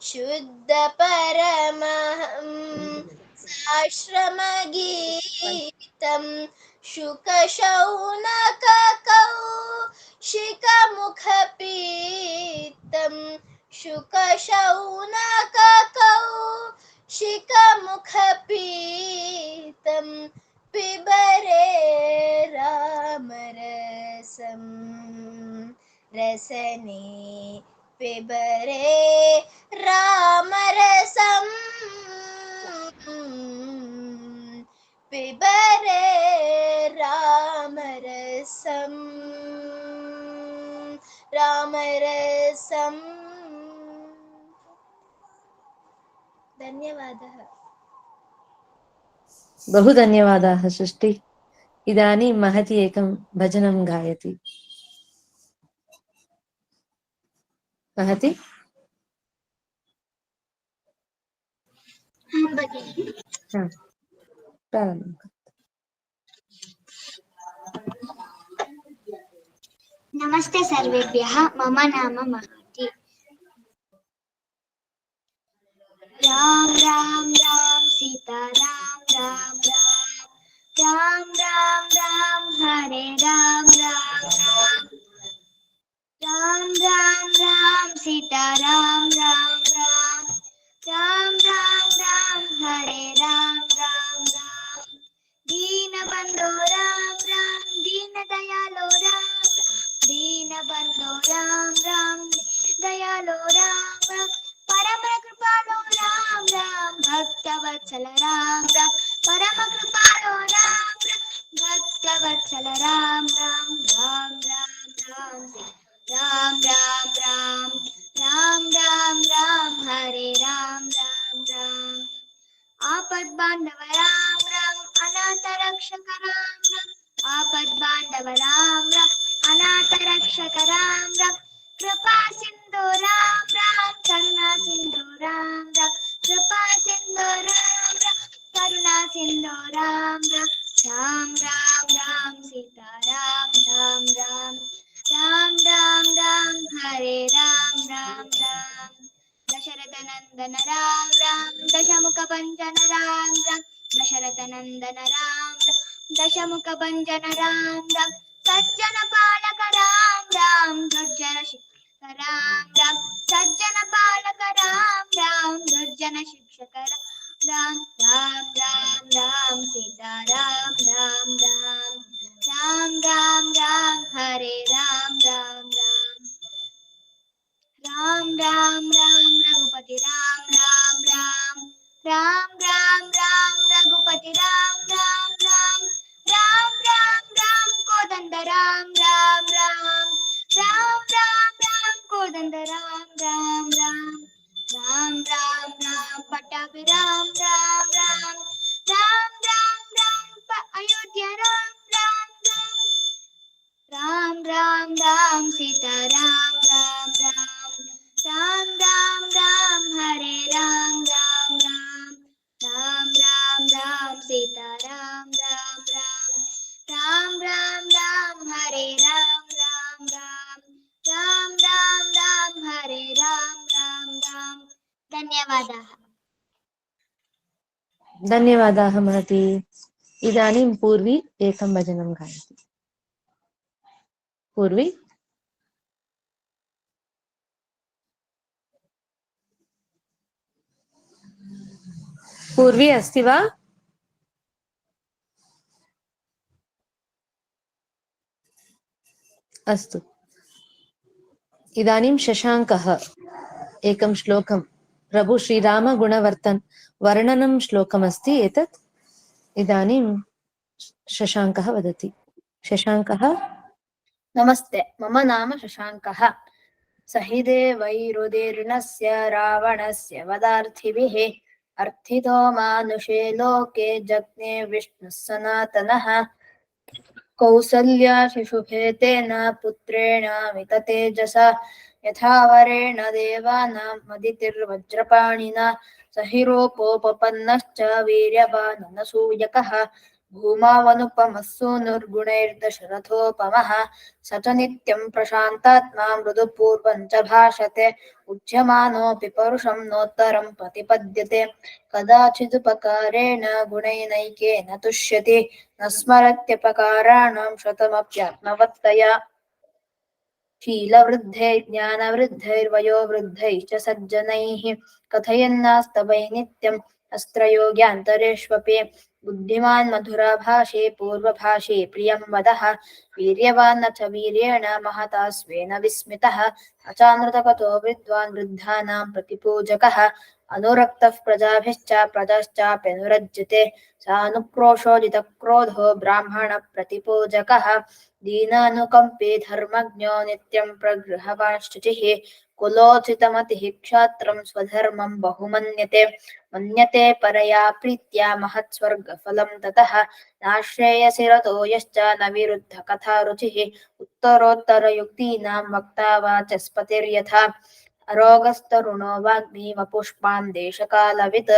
शुद्ध परमहं साश्रमगीतं शुकशौनककौशिकमुखपीतं शुकशौनककौशिकमुखपीतं पिबरे रामरसं रसने पिबरे रामरसं पिबरे रामरसं रामरसं धन्यवादः। बहु धन्यवादाः सृष्टि। इदानीं महती एकं भजनं गायति। महती हाँ, प्रारम्भं करोतु। नमस्ते सर्वेभ्यः। मम नाम महती। राम राम राम सीता राम राम राम राम राम राम हरे राम राम राम राम राम राम सीता राम राम राम राम राम राम हरे राम राम राम दीन बंधो राम राम दीन दयालो राम दीन बंधो राम राम दयालो राम राम परम कृपालो राम राम भक्त वत्सल राम राम परम कृपालो राम राम भक्त वत्सल राम राम राम राम राम राम राम राम राम राम राम हरे राम राम राम आपद बांधव राम राम अनाथ रक्षक राम राम आपद बांधव राम राम अनाथ रक्षक राम राम कृपा सिंधु राम राम करुणा सिंधु राम राम कृपा सिंधु राम राम करुणा सिंधु राम राम राम राम राम सीता राम राम राम राम राम राम हरे राम राम राम दशरथ नंदन राम राम दशमुख पंचन राम राम दशरथ नंदन राम राम दशमुखभञ्जन राम राम सज्जन पालक राम राम दुर्जन शिक्षक राम राम सज्जन पालक राम राम दुर्जन शिक्षक राम राम राम राम सीता राम राम राम राम राम राम हरे राम राम राम राम राम राम रघुपति राम राम राम राम राम राम रघुपति राम राम राम राम राम राम कोदंड राम राम राम राम राम राम कोदंड राम राम राम राम राम राम पट्टाभि राम राम राम राम राम राम अयोध्या राम राम राम राम राम राम सीता राम राम राम राम राम राम हरे राम राम राम राम राम राम सीता राम राम राम राम राम राम हरे राम राम राम राम राम राम हरे राम राम राम धन्यवादाः धन्यवादाः महती। इदानीं पूर्वी एकं भजनं गायति। पूर्वी पूर्वी अस्ति वा? अस्तु, इदानीं शशाङ्कः एकं श्लोकं प्रभु श्रीराम गुणवर्तन वर्णनं श्लोकमस्ति एतत्। इदानीं शशाङ्कः वदति। शशाङ्कः। नमस्ते, मम नाम शशाङ्कः। सहि देवैरुदीर्णस्य रावणस्य वदार्थिभिः अर्थितो मानुषे लोके जज्ञे विष्णुः सनातनः। कौसल्याशिशुभेतेन पुत्रेण मिततेजसा यथा वरेण देवानां मदितिर्वज्रपाणिना सहि रूपोपपन्नश्च वीर्यवाननसूयकः भूमावनुपमः सूनुर्गुणैर्दशरथोपमः स च नित्यं प्रशान्तात्मा मृदुपूर्वं च भाषते उच्यमानोऽपि परुषं नोत्तरं प्रतिपद्यते कदाचिदुपकारेण गुणैनैकेन तुष्यति न स्मरत्यपकाराणां शतमप्यात्मवत्तया शीलवृद्धै ज्ञानवृद्धैर्वयोवृद्धैश्च सज्जनैः कथयन्नास्तवै नित्यम् अस्त्रयोग्यान्तरेष्वपि बुद्धिमान् मधुराभाषे पूर्वभाषे प्रियं वदः वीर्यवान् न च वीर्येण महता स्वेन विस्मितः अचानृतकतो विद्वान् वृद्धानां प्रतिपूजकः अनुरक्तः प्रजाभिश्च प्रजाश्चाप्यनुरज्यते सानुक्रोशोदितक्रोधो ब्राह्मण प्रतिपूजकः दीनानुकम्पे धर्मज्ञो नित्यं प्रगृहवांश्चिः कुलोचितमतिः क्षात्रं स्वधर्मं बहुमन्यते मन्यते परया प्रीत्या महत्स्वर्गफलं ततः नाश्रेयसि रतो यश्च न विरुद्ध कथारुचिः उत्तरोत्तरयुक्तीनां वक्ता वाचस्पतिर्यथा अरोगस्तरुणो वाग्मी वपुष्पान् देशकालवित्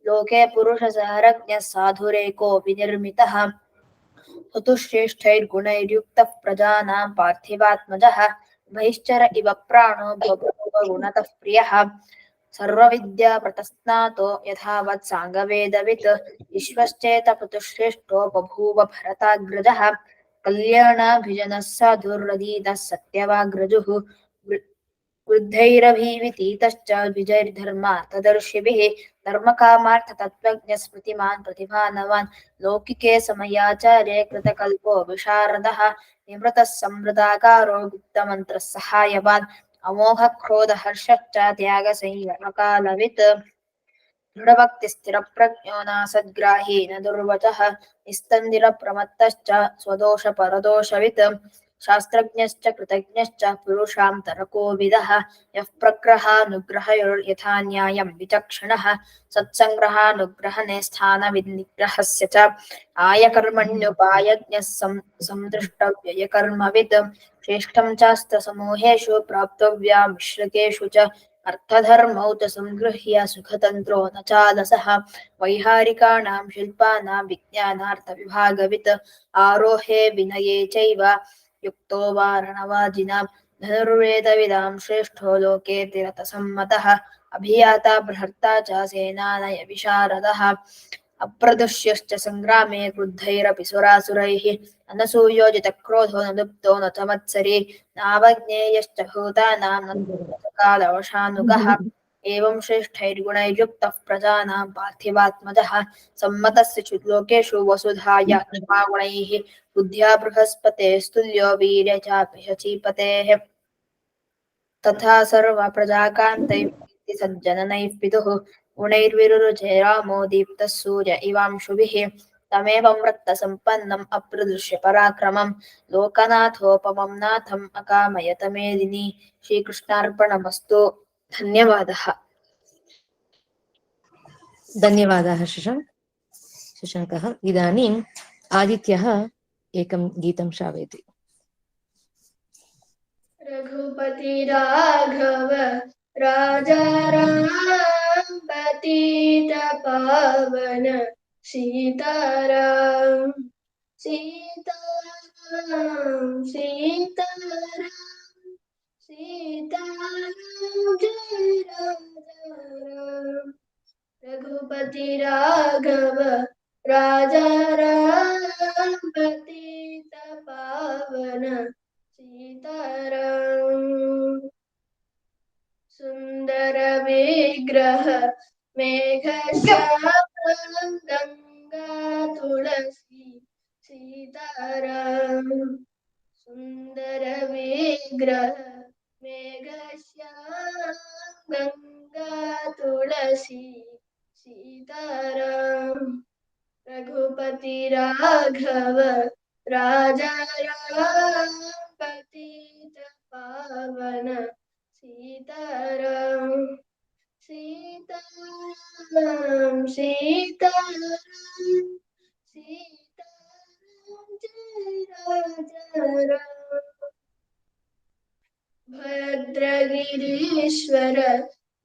लोके पुरुषसारज्ञः साधुरेको विनिर्मितः ऋतुश्रेष्ठैर्गुणैर्युक्तः प्रजानां पार्थिवात्मजः बहिश्चर इव प्राणो गुणतः प्रियः सर्वविद्या प्रतस्नातो यथावत् साङ्गवेदवित् विश्वश्चेतपतुश्रेष्ठो बभूव भरताग्रजः कल्याणाभिजनः साधुर्रदीतः सत्यवाग्रजुः वृद्धैरभिवितीतश्च विजयैर्धर्मार्थदर्शिभिः धर्मकामार्थतत्त्वज्ञः स्मृतिमान् प्रतिभानवान् लौकिके समयाचार्ये कृतकल्पो विशारदः निमृतः समृताकारो गुप्तमन्त्रः सहायवान् अमोघक्रोधहर्षश्च त्यागसंयमकालवित् दृढभक्तिस्थिरप्रज्ञो नासद्ग्राही न दुर्वचः निस्तन्दिरप्रमत्तश्च स्वदोषपरदोषवित् शास्त्रज्ञश्च कृतज्ञश्च पुरुषान्तरकोविदः यः प्रग्रहानुग्रहयोर्यथा न्यायं विचक्षणः सत्सङ्ग्रहानुग्रहणे स्थानविन्निग्रहस्य च आयकर्मण्युपायज्ञः संदृष्टव्ययकर्मवित् श्रेष्ठं चास्त्रसमूहेषु प्राप्तव्या मिश्रकेषु च अर्थधर्मौ च संगृह्य सुखतन्त्रो न चालसः वैहारिकाणां शिल्पानां विज्ञानार्थविभागवित् आरोहे विनये चैव युक्तो वारणवाजिनां धनुर्वेदविदां श्रेष्ठो लोके तिरतसम्मतः अभियाता बृहर्ता च सेनानय विशारदः अप्रदुष्यश्च संग्रामे क्रुद्धैरपि सुरासुरैः अनसूयोजित क्रोधो न लुप्तो न च मत्सरे नावज्ञेयश्च भूतानां न कालवशानुगः एवं श्रेष्ठैर्गुणैर्युक्तः प्रजानां पार्थिवात्मजः सम्मतस्य लोकेषु वसुधाय गुणैः बुद्ध्या बृहस्पतेस्तुल्यो वीर्य चापि शचीपतेः तथा सर्वप्रजाकान्तैः सज्जननैः पितुः गुणैर्विरुरुचे रामो दीप्तः सूर्य इवांशुभिः तमेवं रक्तसम्पन्नम् अप्रदृश्य पराक्रमं लोकनाथोपमं नाथम् अकामयत मेदिनी श्रीकृष्णार्पणमस्तु धन्यवादः धन्यवादाः शशाङ्कः। इदानीम् आदित्यः एकं गीतं श्रावयति। रघुपति राघव राजा राम पतित पावन सीताराम सीताराम सीताराम सीताराम जय राजा राम रघुपति राघव राजा राम पतित पावन सीताराम सुंदर विग्रह मेघश्याम गंगा तुलसी सीताराम सुंदर विग्रह मेघश्याम गंगा तुलसी सीताराम रघुपति राघव राजा राम पतित पावन सीताराम सीताराम सीताराम सीताराम जय राजा राम भद्रगिरीश्वर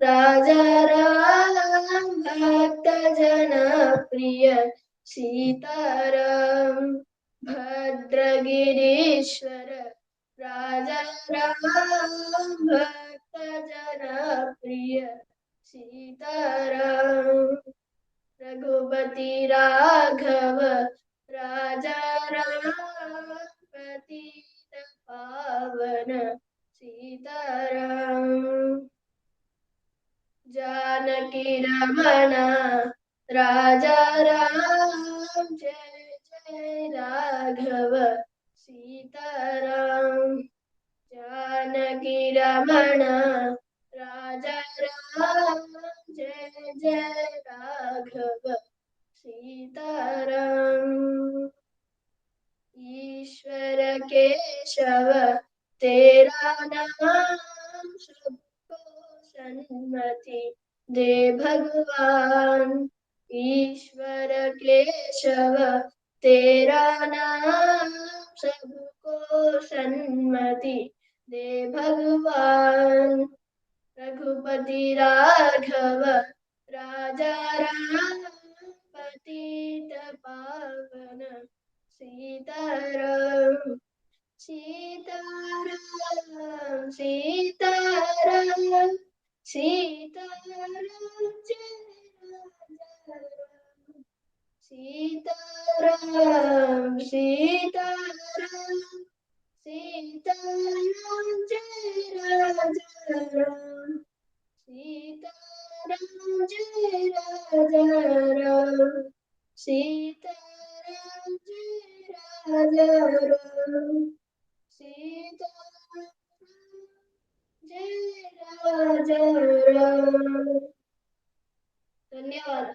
राजा राम भक्त जना प्रिय सीताराम भद्रगिरीश्वर राजा राम भक्त जना प्रिय सीताराम रघुपति राघव राजा राम पतित पावन सीताराम जानकी रमण राजा राम जय जय राघव सीताराम जानकी रमण राजा राम जय जय राघव सीताराम ईश्वर केशव तेरा नाम सबको सन्मति दे भगवान ईश्वर केशव तेरा नाम सबको सन्मति दे भगवान रघुपति राघव राजा राम पतित पावन सीताराम सीताराम सीताराम सीताराम जय राजा राम सीताराम सीताराम सीताराम जय राजा राम सीताराम जय राजा राम सीताराम जय राजा राम सीताराम जय राजा राम धन्यवाद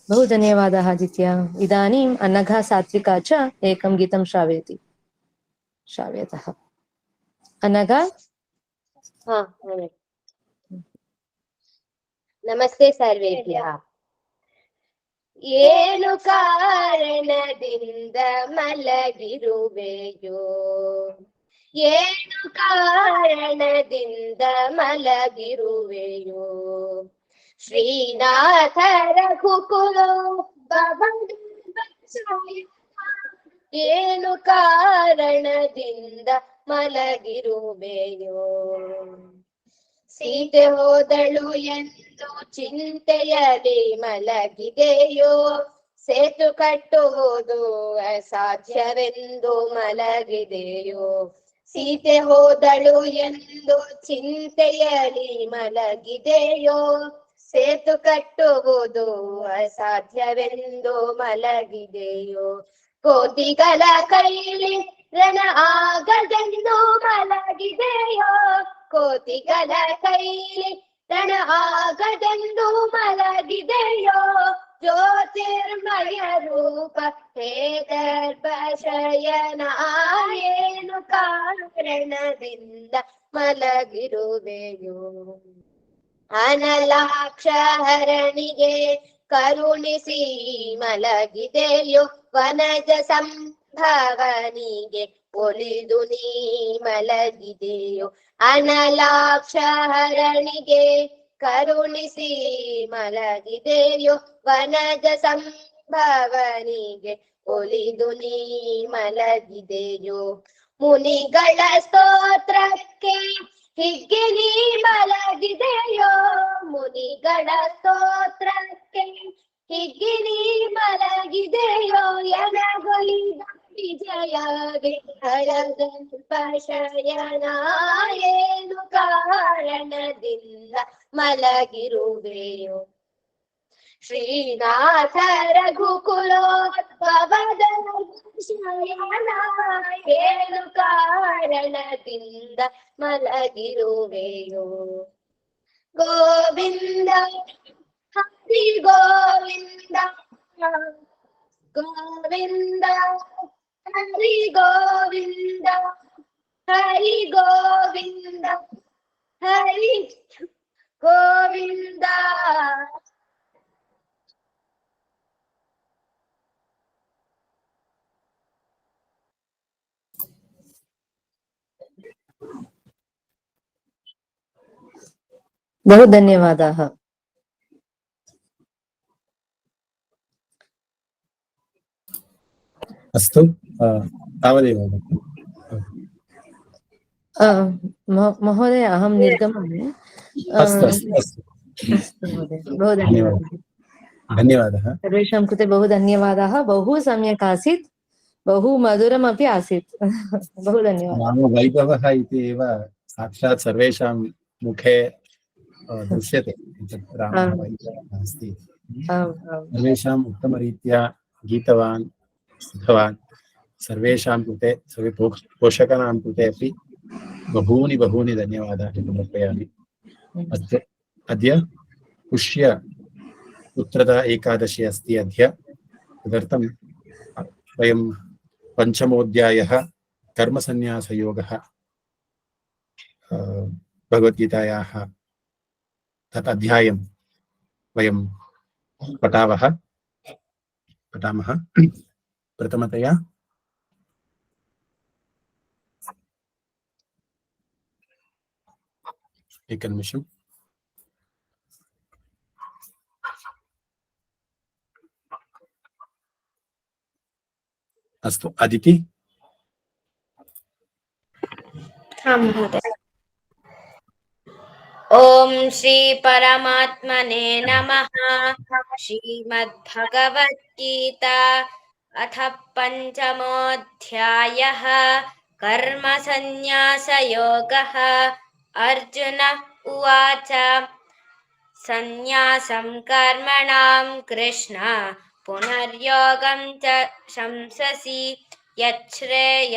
बहु धन्यवादाः आदित्य। इदानीम् अनघा सात्विका च एकं गीतं श्रावयतः। अनघा। नमस्ते सर्वेभ्यः। ಏನು ಕಾರಣದಿಂದ ಮಲಗಿರುವೆಯೋ ಏನು ಕಾರಣದಿಂದ ಮಲಗಿರುವೆಯೋ ಶ್ರೀನಾಥ ರಘುಕುಲೋ ಏನು ಕಾರಣದಿಂದ ಮಲಗಿರುವೆಯೋ ಸೀತೆ ಹೋದಳು ಎಂದು ಚಿಂತೆಯಲಿ ಮಲಗಿದೆಯೋ ಸೇತು ಕಟ್ಟುವುದು ಅಸಾಧ್ಯವೆಂದು ಮಲಗಿದೆಯೋ ಸೀತೆ ಹೋದಳು ಎಂದು ಚಿಂತೆಯಲಿ ಮಲಗಿದೆಯೋ ಸೇತು ಕಟ್ಟುವುದು ಅಸಾಧ್ಯವೆಂದು ಮಲಗಿದೆಯೋ ಕೋತಿಗಳ ಕೈಲಿ ರಣ ಆಗದೆಂದು ಮಲಗಿದೆಯೋ ಕೋತಿಗಳ ಕೈಲಿ ರಣ ಆಗದೆಂದು ಮಲಗಿದೆಯೋ ಜ್ಯೋತಿರ್ಮಯ ರೂಪ ಹೇ ಗರ್ಭಶಯನ ಏನು ಕಾರಣದಿಂದ ಮಲಗಿರುವೆಯೋ ಅನಲಾಕ್ಷ ಹರಣಿಗೆ ಕರುಣಿಸಿ ಮಲಗಿದೆಯೋ ವನಜ ಸಂಭವನಿಗೆ ಒಲಿದು ನೀ ಮಲಗಿದೆಯೋ ಅನಲಾಕ್ಷ ಹರಣಿಗೆ ಕರುಣಿಸಿ ಮಲಗಿದೆಯೋ ವನಜ ಸಂಭವನಿಗೆ ಒಲಿದು ನೀ ಮಲಗಿದೆಯೋ ಮುನಿಗಳ ಸ್ತೋತ್ರಕ್ಕೆ ಹಿಗ್ಗೆ ನೀ ಮಲಗಿದೆಯೋ ಮುನಿಗಳ ಸ್ತೋತ್ರಕ್ಕೆ ಹಿಗ್ಗೆ ನೀ ಮಲಗಿದೆಯೋ ಎನಗೊಲಿದ ವಿಜಯಗೆ ಹರಗಲ್ಪಶಯನ ಏನು ಕಾರಣದಿಂದ ಮಲಗಿರುವೆಯೋ ಶ್ರೀನಾಥ ರಘುಕುಲೋದ್ಭವದ ಶಯನ ಏನು ಕಾರಣದಿಂದ ಮಲಗಿರುವೆಯೋ ಗೋವಿಂದ ಹರಿ ಗೋವಿಂದ ಗೋವಿಂದ ಹರಿ ಗೋವಿಂದ ಹರಿ ಗೋವಿಂದ ಹರಿ ಗೋವಿಂದ बहु धन्यवादाः। अस्तु तावदेव महोदय अहं निर्गमामि। अस्तु अस्तु अस्तु अस्तु महोदय, बहु धन्यवादः। धन्यवादः। सर्वेषां कृते बहु धन्यवादाः। बहु सम्यक् आसीत्, बहु मधुरमपि आसीत्। बहु धन्यवादः। रामवैभवः इति एव साक्षात् सर्वेषां मुखे दृश्यते। रामवैभवः अस्ति। सर्वेषाम् उत्तमरीत्या गीतवान् सिद्धवान्। सर्वेषां कृते सर्वे पोषकाणां कृते अपि बहूनि बहूनि धन्यवादाः समर्पयामि। अद्य अद्य पुष्य पुत्रदा एकादशी अस्ति अद्य। तदर्थं वयं पञ्चमोऽध्यायः कर्मसन्न्यासयोगः भगवद्गीतायाः तत् अध्यायं वयं पठामः। प्रथमतया एकनिमिषम्। अस्तु अदिति। ओम श्री परमात्मने नमः। श्रीमद्भगवद्गीता अथ पंचमोऽध्यायः कर्मसन्न्यासयोगः। अर्जुन उवाच सन्न्यासं कर्मणां कृष्ण पुनर्योगं च शंससि यच्छ्रेय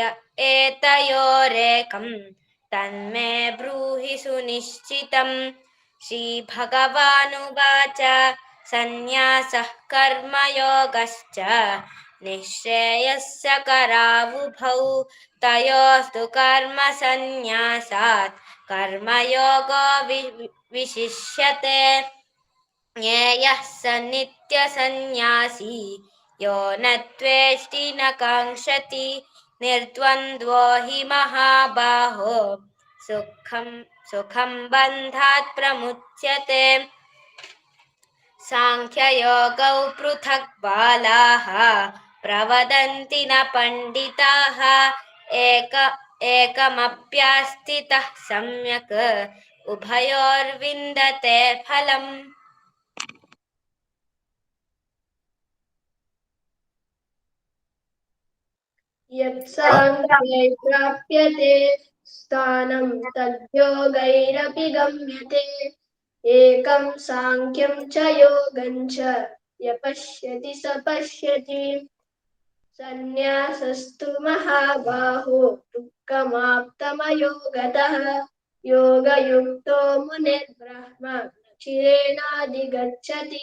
एतयोरेकं तन्मे ब्रूहि सुनिश्चितम्। श्रीभगवानुवाच सन्न्यासः कर्मयोगश्च निःश्रेयस्य करावुभौ तयोस्तु कर्मसन्न्यासात् कर्मयोगो विशिष्यते। ज्ञेयः स नित्यसन्न्यासी यो न द्वेष्टि न काङ्क्षति निर्द्वन्द्वो हि महाबाहो सुखं बन्धात् प्रमुच्यते। साङ्ख्ययोगौ पृथक् बालाः प्रवदन्ति न पण्डिताः एकमप्यास्थितः सम्यक् उभयोर्विन्दते फलम्। यत्साङ्ख्ये प्राप्यते स्थानं तद्योगैरपि गम्यते एकं साङ्ख्यं च योगं च य पश्यति स पश्यति सन्न्यासस्तु महाबाहो दुःखमाप्तमयोगतः योगयुक्तो मुनिर्ब्रह्म चिरेणाधिगच्छति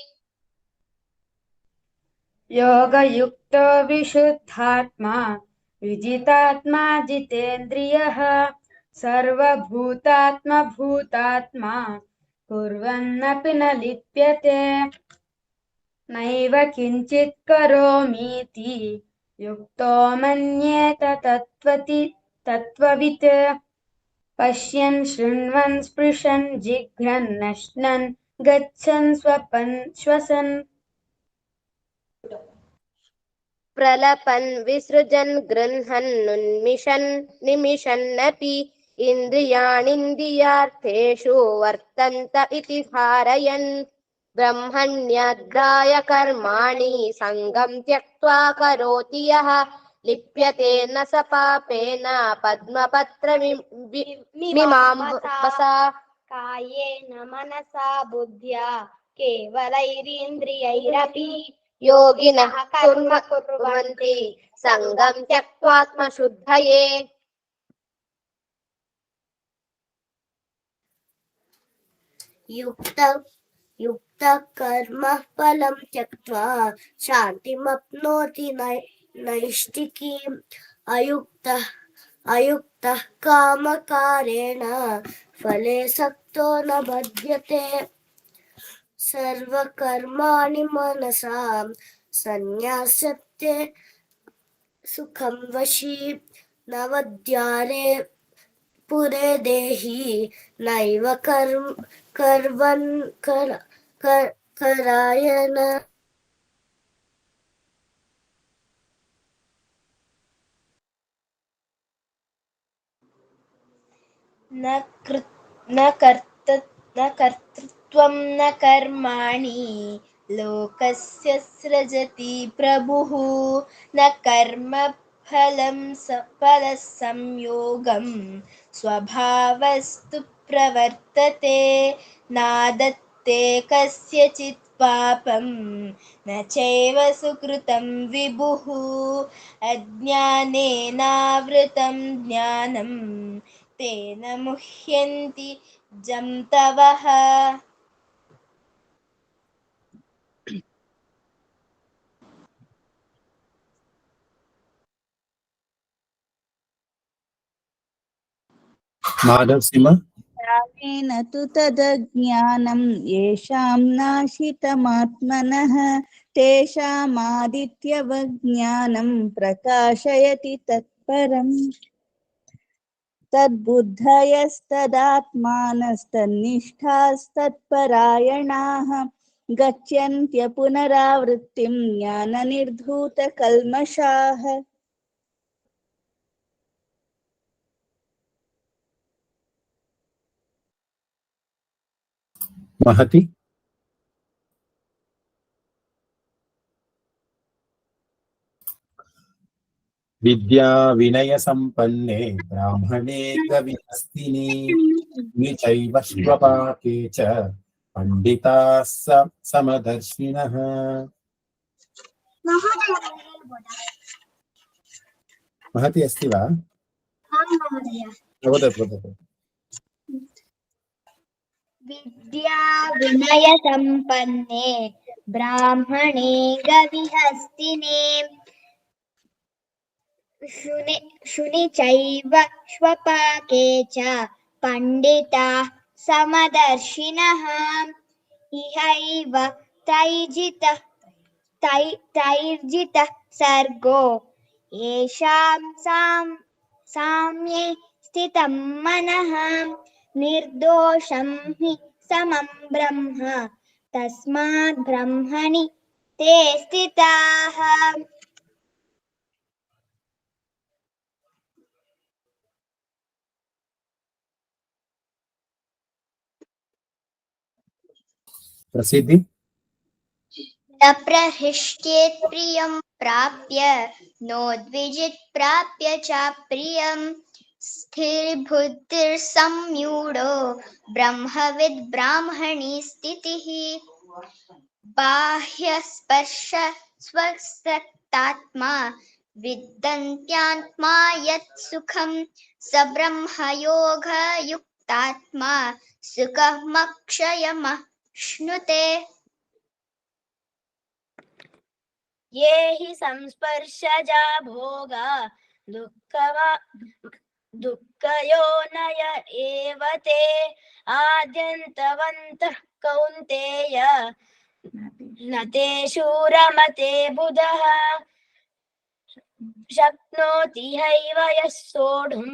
योगयुक्तो विशुद्धात्मा विजितात्मा जितेन्द्रियः सर्वभूतात्मा भूतात्मा कुर्वन्नपि न लिप्यते नैव किञ्चित् करोमीति युक्तो मन्येत तत्त्ववित् पश्यन् शृण्वन् स्पृशन् जिघ्रन् नश्नन् गच्छन् स्वपन् श्वसन् प्रलपन् विसृजन् गृह्णन् उन्मिषन् निमिषन्नपि इन्द्रियाणीन्द्रियार्थेषु वर्तन्त इति धारयन् ब्रह्मण्याद्राय कर्माणि सङ्गं त्यक्त्वा करोति यः लिप्यते न स पापेन पद्मपत्रमिमाम्बसा कायेन मनसा बुद्ध्या केवलैरिन्द्रियैरपि योगिनः कर्म कुर्वन्ति सङ्गं त्यक्त्वात्मशुद्धये। युक्तः कर्मः फलं त्यक्त्वा शान्तिमप्नोति नैष्ठिकीम् अयुक्तः कामकारेण फले सक्तो न बध्यते सर्वकर्माणि मनसा संन्यस्यते सुखं वशी नवद्वारे पुरे देहि नैव करायण न कर्तृत्वं न कर्माणि लोकस्य सृजति प्रभुः न कर्मफलं फलसंयोगं स्वभावस्तु प्रवर्तते नादत्ते कस्यचित् पापं न चैव सुकृतं विभुः अज्ञानेनावृतं ज्ञानं तेन मुह्यन्ति जन्तवः। माधव सिंह ज्ञानेन तु तदज्ञानं येषां नाशितमात्मनः तेषामादित्यवज्ञानं प्रकाशयति तत्परम् तद्बुद्धयस्तदात्मानस्तन्निष्ठास्तत्परायणाः गच्छन्त्य पुनरावृत्तिं ज्ञाननिर्धूतकल्मषाः महति विद्या विनय संपन्ने ब्राह्मणे गविहस्तिनि निचैव श्वपाके च पंडिताः समदर्शिनः। महति अस्ति वा? वदतु। विद्या विनय संपन्ने ब्राह्मणे गविहस्तिने शुनि चैव श्वपाके च पंडिताः समदर्शिनः इहैव तैर्जितः सर्गो येषां साम्ये स्थितं मनः निर्दोषं हि समं ब्रह्म तस्मात् ब्रह्मणि ते स्थिताः। प्रसिद्धि न प्रहृष्येत् प्रियं प्राप्य नोद्विजित् प्राप्य च प्रियं स्थिरबुद्धिर्संयूढो ब्रह्मविद् ब्राह्मणी स्थितिः बाह्यस्पर्श स्वसक्तात्मा विदन्त्यात्मा यत् सुखं स ब्रह्मयोगयुक्तात्मा सुखमक्षयमश्नुते ये हि संस्पर्शजा भोगा दुःखयोनय एव ते आद्यन्तवन्तः कौन्तेय न ते शूरमते बुधः शक्नोति हैव यः सोढुं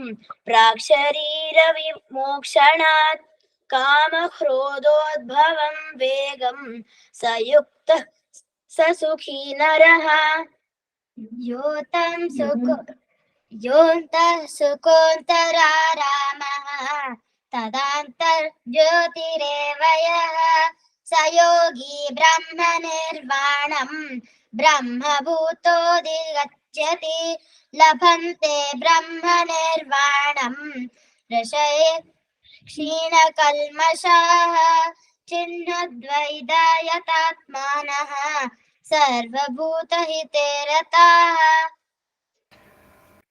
प्राक्शरीरविमोक्षणात् कामक्रोधोद्भवं वेगं स युक्तः स सुखी नरः योऽन्तः सुकोऽन्तरारामः तदान्तर्ज्योतिरेव यः स योगी ब्रह्मनिर्वाणं ब्रह्मभूतोऽधिगच्छति लभन्ते ब्रह्मनिर्वाणं ऋषये क्षीणकल्मषाः चिन्हद्वैधायतात्मानः सर्वभूतहिते रताः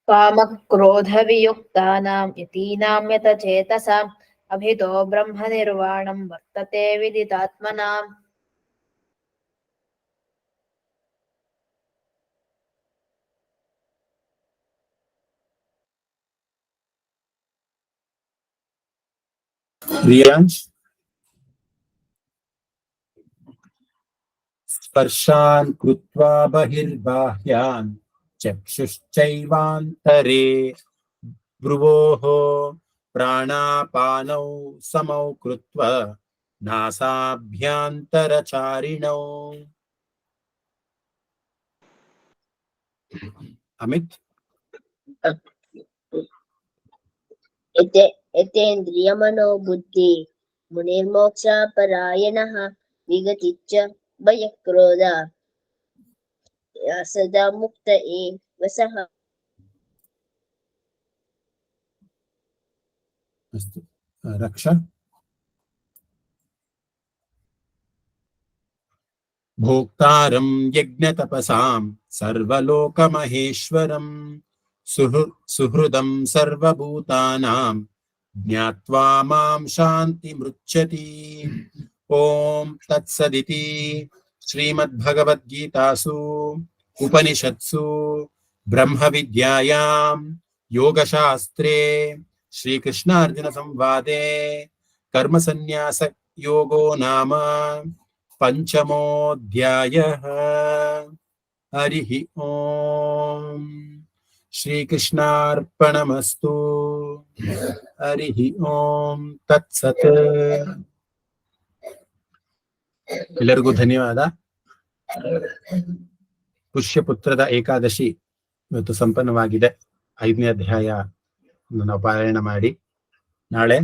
कामक्रोधवियुक्तानां यतीनां यतचेतसाम् अभितो ब्रह्मनिर्वाणं वर्तते विदितात्मनाम् प्रियांश स्पर्शान् कृत्वा बहिर्बाह्यान् चक्षुश्चैवान्तरे भ्रुवोः प्राणापानौ समौ कृत्वा नासाभ्यन्तरचारिणौ अमित यतेन्द्रियमनो बुद्धि मुनिर्मोक्षपरायणः विगतिच्च भयक्रोध सदा मुक्त एव सः अस्तु रक्षा भोक्तारं यज्ञतपसां सर्वलोकमहेश्वरं सुहृदं सर्वभूतानां ज्ञात्वा मां शान्तिमृच्छति। ओम तत्सदिति श्रीमद्भगवद्गीतासु उपनिषत्सु ब्रह्मविद्यायां योगशास्त्रे श्रीकृष्णार्जुन संवादे कर्मसन्न्यास योगो नाम पंचमोऽध्यायः। हरिः ओम श्रीकृष्णार्पणमस्तु। हरिः ओम तत्सत्। ಎಲ್ಲರಿಗೂ ಧನ್ಯವಾದ. ಪುಷ್ಯಪುತ್ರದ ಏಕಾದಶಿ ಇವತ್ತು ಸಂಪನ್ನವಾಗಿದೆ. 5ನೇ ಅಧ್ಯಾಯ ನಾವು ಪಾರಾಯಣ ಮಾಡಿ ನಾಳೆ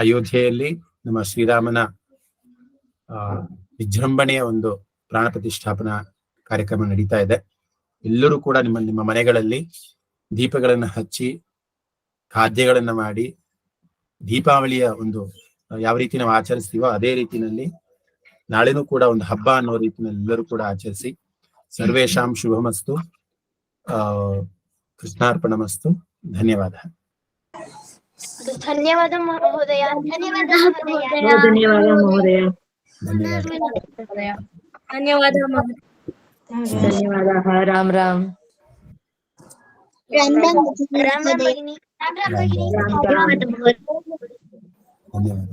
ಅಯೋಧ್ಯೆಯಲ್ಲಿ ನಮ್ಮ ಶ್ರೀರಾಮನ ವಿಜೃಂಭಣೆಯ ಒಂದು ಪ್ರಾಣ ಪ್ರತಿಷ್ಠಾಪನಾ ಕಾರ್ಯಕ್ರಮ ನಡೀತಾ ಇದೆ. ಎಲ್ಲರೂ ಕೂಡ ನಿಮ್ಮ ಮನೆಗಳಲ್ಲಿ ದೀಪಗಳನ್ನು ಹಚ್ಚಿ ಖಾದ್ಯಗಳನ್ನ ಮಾಡಿ ದೀಪಾವಳಿಯ ಒಂದು ಯಾವ ರೀತಿ ನಾವು ಆಚರಿಸ್ತೀವೋ ಅದೇ ರೀತಿಯಲ್ಲಿ ನಾಳೆನೂ ಕೂಡ ಒಂದು ಹಬ್ಬ ಅನ್ನೋ ರೀತಿಯಲ್ಲಿ ಎಲ್ಲರೂ ಕೂಡ ಆಚರಿಸಿ. ಸರ್ವೇಶಾಂ ಶುಭಮಸ್ತು. ಕೃಷ್ಣಾರ್ಪಣಮಸ್ತು. ಧನ್ಯವಾದ. ಧನ್ಯವಾದ ಮಹೋದಯ. ಧನ್ಯವಾದ ಮಹೋದಯ. ಧನ್ಯವಾದ ಧನ್ಯವಾದ. ರಾಮ್ ರಾಮ್. ರಾಮ್ ರಾಮ್ ಭಗಿನಿ. ರಾಮ್ ರಾಮ್. ಧನ್ಯವಾದ.